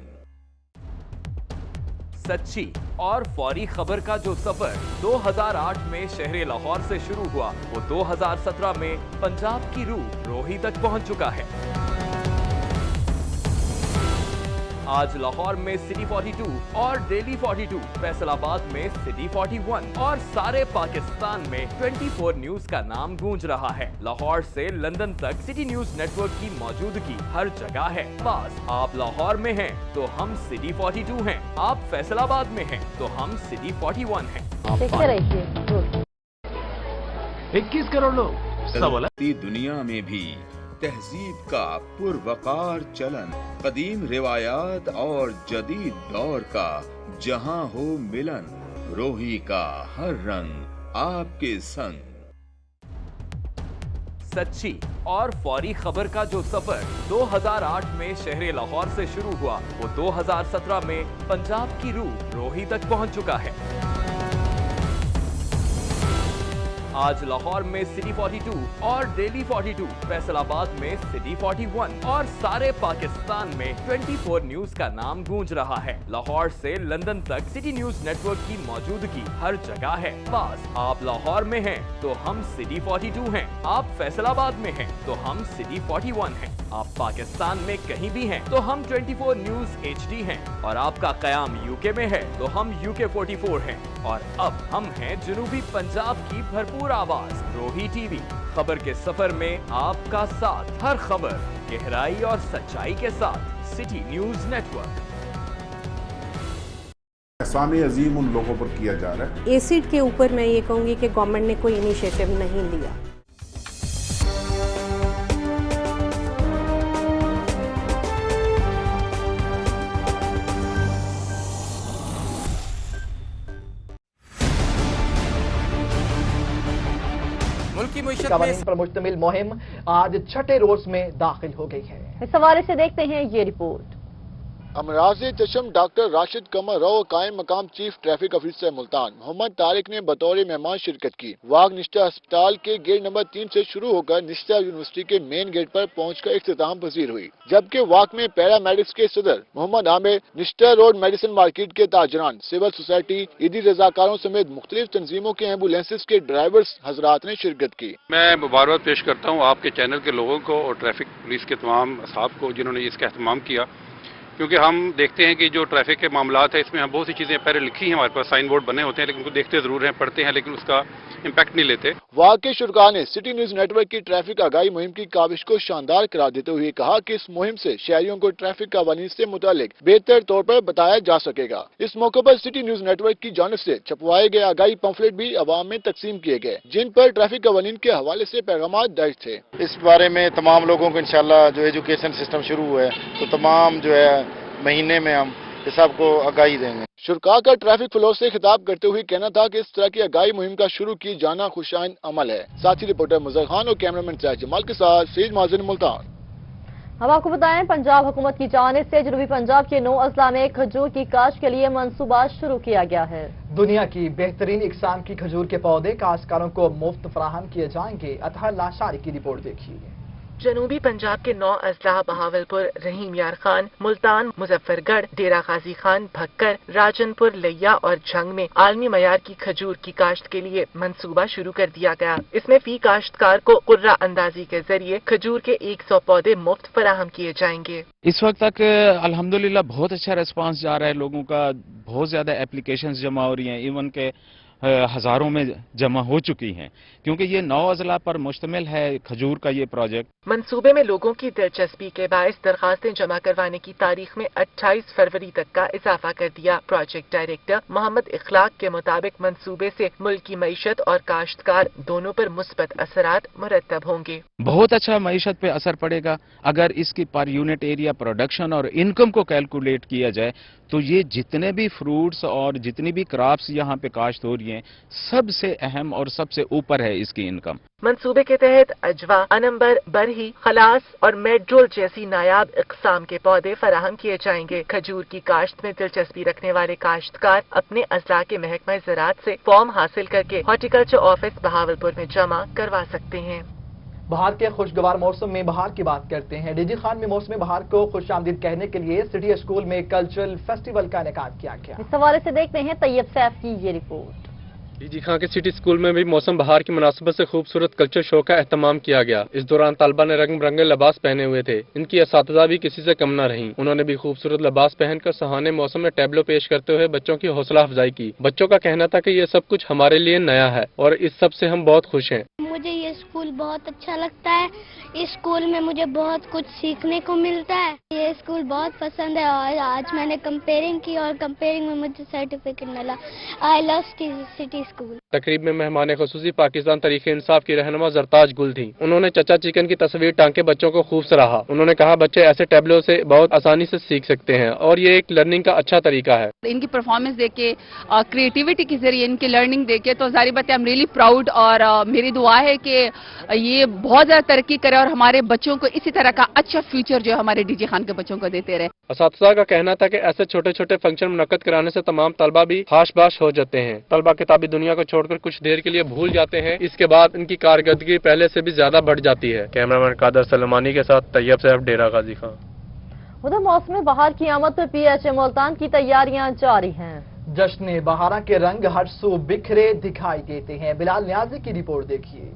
सच्ची और फौरी खबर का जो सफर 2008 में शहर लाहौर से शुरू हुआ, वो 2017 में पंजाब की रूह रोही तक पहुंच चुका है। आज लाहौर में सिटी 42 और डेली 42, फैसलाबाद में सिटी 41 और सारे पाकिस्तान में 24 न्यूज का नाम गूंज रहा है। लाहौर से लंदन तक सिटी न्यूज नेटवर्क की मौजूदगी हर जगह है। पास आप लाहौर में हैं तो हम सिटी 42 हैं, आप फैसलाबाद में हैं तो हम सिटी 41 हैं। 21 करोड़ लोग। दुनिया में भी तहजीब का पुरवकार चलन, कदीम रिवायात और जदीद दौर का जहां हो मिलन, रोही का हर रंग आपके संग। सच्ची और फौरी खबर का जो सफर 2008 में शहर लाहौर से शुरू हुआ, वो 2017 में पंजाब की रूह रोही तक पहुंच चुका है। आज लाहौर में सिटी 42 और डेली 42, फैसलाबाद में सिटी 41 और सारे पाकिस्तान में 24 न्यूज का नाम गूंज रहा है। लाहौर से लंदन तक सिटी न्यूज नेटवर्क की मौजूदगी हर जगह है। पास आप लाहौर में हैं तो हम सिटी 42 हैं, आप फैसलाबाद में हैं तो हम सिटी 41 हैं, आप पाकिस्तान में कहीं भी हैं तो हम 24 न्यूज HD हैं, और आपका कयाम यूके में है तो हम यूके 44 हैं, और अब हम हैं जनूबी पंजाब की भरपूर आवाज रोही टीवी। खबर के सफर में आपका साथ, हर खबर गहराई और सच्चाई के साथ सिटी न्यूज नेटवर्क। एहसाम अजीम उन लोगों पर किया जा रहा है। एसिड के ऊपर मैं ये कहूँगी कि गवर्नमेंट ने कोई इनिशिएटिव नहीं लिया। कवानीन पर मुश्तमिल मुहिम आज छठे रोज में दाखिल हो गई है। इस हवाले से देखते हैं ये रिपोर्ट। अमराज़ चशम डॉक्टर राशिद कमर रो कायम मकाम chief traffic officer Multan Mohammad Tariq ने बतौर मेहमान शिरकत की। वाग निश्ता अस्पताल के गेट नंबर 3 से शुरू होकर निश्ता यूनिवर्सिटी के मेन गेट पर पहुंचकर इख्तिताम पजीर हुई, जबकि वाक में पैरामेडिक्स के सदर Mohammad Amir, Nishtar road medicine market के ताजरान, सिविल सोसाइटी, ईदी रजाकारों समेत मुख्तलिफ तंजीमों के एम्बुलेंसेज के ड्राइवर्स हजरात ने शिरकत की। मैं मुबारकबाद पेश करता हूँ आपके चैनल के लोगों को और ट्रैफिक पुलिस के तमाम असाब को जिन्होंने इसका एहतमाम किया, क्योंकि हम देखते हैं कि जो ट्रैफिक के मामलात है इसमें हम बहुत सी चीज़ें पहले लिखी हैं, हमारे पास साइन बोर्ड बने होते हैं, लेकिन उनको देखते ज़रूर हैं, पढ़ते हैं, लेकिन उसका इम्पैक्ट नहीं लेते। वाक के शुरका ने सिटी न्यूज नेटवर्क की ट्रैफिक आगाही मुहिम की काविश को शानदार करार देते हुए कहा कि इस मुहिम से शहरियों को ट्रैफिक कवानीन से मुतालिक बेहतर तौर पर बताया जा सकेगा। इस मौके पर सिटी न्यूज नेटवर्क की जानिब से छपवाए गए आगाही पंफलेट भी अवाम में तकसीम किए गए, जिन पर ट्रैफिक कवानीन के हवाले से पैगाम दर्ज थे। इस बारे में तमाम लोगों को इंशाल्लाह जो एजुकेशन सिस्टम शुरू हुआ है तो तमाम जो है महीने में हम सबको आगाही देंगे। शुरका का ट्रैफिक फ्लो से खिताब करते हुए कहना था कि इस तरह की आगाही मुहिम का शुरू की जाना खुशाइन अमल है। साथी रिपोर्टर मुजर खान और कैमरामैन सैयद जमाल के साथ सईद माजिद मुल्तान। हम आपको बताएं, पंजाब हुकूमत की जानिब से जनूबी पंजाब के 9 अजला में खजूर की काश्त के लिए मंसूबा शुरू किया गया है। दुनिया की बेहतरीन इकसाम की खजूर के पौधे काश्तकारों को मुफ्त फराहम किए जाएंगे। अतहर लाशारी की रिपोर्ट देखिए। जनूबी पंजाब के 9 अजला बहावलपुर, रहीम यार खान, मुल्तान, मुजफ्फरगढ़, डेरा गाजी खान, भक्कर, राजनपुर, लिया और झंग में आलमी मयार की खजूर की काश्त के लिए मंसूबा शुरू कर दिया गया। इसमें फी काश्तकार को कुर्रा अंदाजी के जरिए खजूर के 100 पौधे मुफ्त फराहम किए जाएंगे। इस वक्त तक अल्हम्दुलिल्लाह बहुत अच्छा रिस्पांस जा रहा है, लोगों का बहुत ज्यादा एप्लीकेशंस जमा हो रही हैं। इवन के हज़ारों में जमा हो चुकी हैं, क्योंकि ये 9 अजला पर मुश्तमिल है खजूर का ये प्रोजेक्ट। मंसूबे में लोगों की दिलचस्पी के बायस दरखास्तें जमा करवाने की तारीख में 28 फरवरी तक का इजाफा कर दिया। प्रोजेक्ट डायरेक्टर मोहम्मद इखलाक के मुताबिक मंसूबे से मुल्क की मईशत और काश्तकार दोनों पर मुस्बत असरात मुरतब होंगे। बहुत अच्छा मईशत पे असर पड़ेगा। अगर इसकी पर यूनिट एरिया प्रोडक्शन और इनकम को कैलकुलेट किया जाए तो ये जितने भी फ्रूट्स और जितनी भी क्रॉप्स यहाँ पे काश्त हो रही हैं, सबसे अहम और सबसे ऊपर है इसकी इनकम। मंसूबे के तहत अजवा, अनम्बर, बरही, खलास और मेड्रोल जैसी नायाब इकसाम के पौधे फराहम किए जाएंगे। खजूर की काश्त में दिलचस्पी रखने वाले काश्तकार अपने अजला के महकमा ज़राअत से फॉर्म हासिल करके हॉर्टिकल्चर ऑफिस बहावलपुर में जमा करवा सकते हैं। बहार के खुशगवार मौसम में बहार की बात करते हैं। डीजी खान में मौसम बहार को खुशामदीद कहने के लिए सिटी स्कूल में कल्चरल फेस्टिवल का इनेकाद किया गया। इस हवाले से देखते हैं तैयब सैफ की ये रिपोर्ट। डीजी खान के सिटी स्कूल में भी मौसम बहार की मुनासिबत से खूबसूरत कल्चर शो का एहतमाम किया गया। इस दौरान तलबा ने रंग बिरंगे लिबास पहने हुए थे। इनकी असातिज़ा भी किसी से कम न रहीं। उन्होंने भी खूबसूरत लिबास पहनकर सुहाने मौसम में टैबलो पेश करते हुए बच्चों की हौसला अफजाई की। बच्चों का कहना था कि ये सब कुछ हमारे लिए नया है और इस सब से हम बहुत खुश हैं। मुझे ये स्कूल बहुत अच्छा लगता है। इस स्कूल में मुझे बहुत कुछ सीखने को मिलता है। ये स्कूल बहुत पसंद है और आज मैंने कंपेयरिंग की और कंपेयरिंग में मुझे सर्टिफिकेट मिला। I love city school. तकरीब में मेहमान खुसूसी पाकिस्तान तरीके इंसाफ की रहनुमा जरताज गुल थी। उन्होंने चचा चिकन की तस्वीर टांग के बच्चों को खूब सराहा। उन्होंने कहा बच्चे ऐसे टैबलो से बहुत आसानी से सीख सकते हैं और ये एक लर्निंग का अच्छा तरीका है। इनकी परफॉर्मेंस देख के, क्रिएटिविटी के जरिए इनकी लर्निंग देख के तो जाहिर बात है आई एम रियली प्राउड और मेरी दुआ है कि ये बहुत ज्यादा तरक्की करे और हमारे बच्चों को इसी तरह का अच्छा फ्यूचर जो हमारे डीजी खान के बच्चों को देते रहे। असातिज़ा का कहना था कि ऐसे छोटे छोटे फंक्शन मुनक्कद कराने से तमाम तलबा भी हाश-बाश हो जाते हैं। तलबा किताबी दुनिया को छोड़कर कुछ देर के लिए भूल जाते हैं। इसके बाद इनकी कारकर्दगी पहले से भी ज्यादा बढ़ जाती है। कैमरामैन कादर सलमानी के साथ तैयब सैफ, डेरा गाजी खान। उधर मौसम बहार की आमद पर PHA मुल्तान की तैयारियां जारी हैं। जश्न बहारा के रंग हर सू बिखरे दिखाई देते हैं। बिलाल न्याजी की रिपोर्ट देखिए।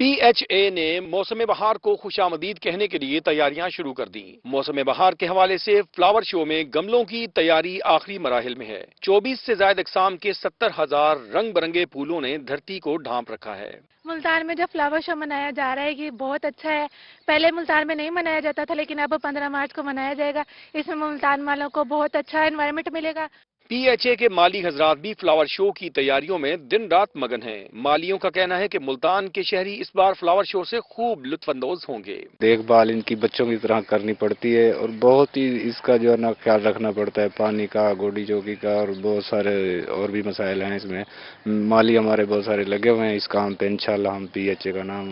PHA ने मौसम बहार को खुशामदीद कहने के लिए तैयारियां शुरू कर दी। मौसम बहार के हवाले से फ्लावर शो में गमलों की तैयारी आखिरी मराहिल में है। 24 से ज्यादा अक़साम के 70,000 रंग बिरंगे फूलों ने धरती को ढांप रखा है। मुल्तान में जो फ्लावर शो मनाया जा रहा है ये बहुत अच्छा है। पहले मुल्तान में नहीं मनाया जाता था लेकिन अब 15 मार्च को मनाया जाएगा। इसमें मुल्तान वालों को बहुत अच्छा एनवायरनमेंट मिलेगा। PHA के माली हजरात भी फ्लावर शो की तैयारियों में दिन रात मगन हैं। मालियों का कहना है कि मुल्तान के शहरी इस बार फ्लावर शो से खूब लुत्फानंदोज होंगे। देखभाल इनकी बच्चों की तरह करनी पड़ती है और बहुत ही इसका जो है ना ख्याल रखना पड़ता है, पानी का, गोडी चौकी का और बहुत सारे और भी मसाइल हैं इसमें। माली हमारे बहुत सारे लगे हुए हैं इस काम पे। इंशाल्लाह हम PHA का नाम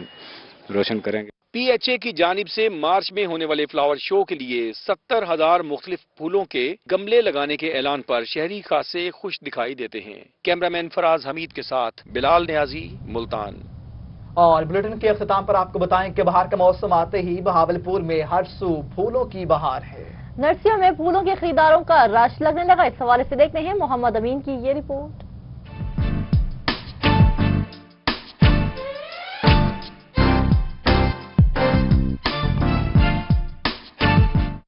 रोशन करेंगे। PHA की जानिब से मार्च में होने वाले फ्लावर शो के लिए 70,000 मुख्तलिफ फूलों के गमले लगाने के ऐलान पर शहरी खासे खुश दिखाई देते हैं। कैमरामैन फराज हमीद के साथ बिलाल न्याजी, मुल्तान। और बुलेटिन के अख्ताम पर आपको बताएं कि बहार का मौसम आते ही बहावलपुर में हर सू फूलों की बहार है। नर्सरियों में फूलों के खरीदारों का रश लगने लगा। इस हवाले से देखते हैं मोहम्मद अमीन की ये रिपोर्ट।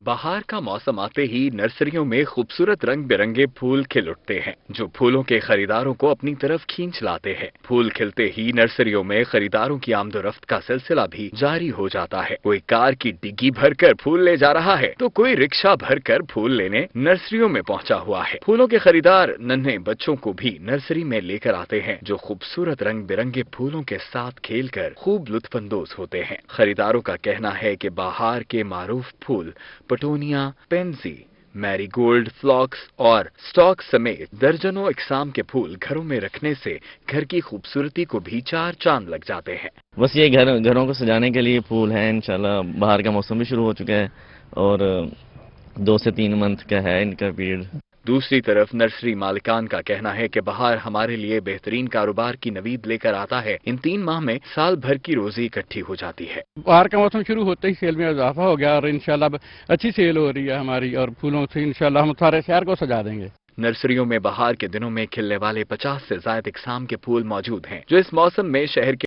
बहार का मौसम आते ही नर्सरियों में खूबसूरत रंग बिरंगे फूल खिल उठते हैं, जो फूलों के खरीदारों को अपनी तरफ खींच लाते हैं। फूल खिलते ही नर्सरियों में खरीदारों की आमदोरफ्त का सिलसिला भी जारी हो जाता है। कोई कार की डिग्गी भरकर फूल ले जा रहा है तो कोई रिक्शा भरकर फूल लेने नर्सरियों में पहुंचा हुआ है। फूलों के खरीदार नन्हे बच्चों को भी नर्सरी में लेकर आते हैं, जो खूबसूरत रंग बिरंगे फूलों के साथ खेलकर खूब लुत्फानंदोज होते हैं। खरीदारों का कहना है कि बहार के मारूफ फूल पटोनिया, पेंसी, मैरीगोल्ड, फ्लॉक्स और स्टॉक समेत दर्जनों अक़साम के फूल घरों में रखने से घर की खूबसूरती को भी चार चांद लग जाते हैं। बस ये घरों को सजाने के लिए फूल हैं। इंशाल्लाह बाहर का मौसम भी शुरू हो चुका है और 2 से 3 मंथ का है इनका पीरियड। दूसरी तरफ नर्सरी मालिकान का कहना है कि बहार हमारे लिए बेहतरीन कारोबार की नवीद लेकर आता है। इन 3 माह में साल भर की रोजी इकट्ठी हो जाती है। बाहर का मौसम शुरू होते ही सेल में इजाफा हो गया और इंशाल्लाह अच्छी सेल हो रही है हमारी और फूलों से इंशाल्लाह हम सारे शहर को सजा देंगे। नर्सरियों में बहार के दिनों में खिलने वाले 50 से ज्यादा अक़साम के फूल मौजूद हैं, जो इस मौसम में शहर के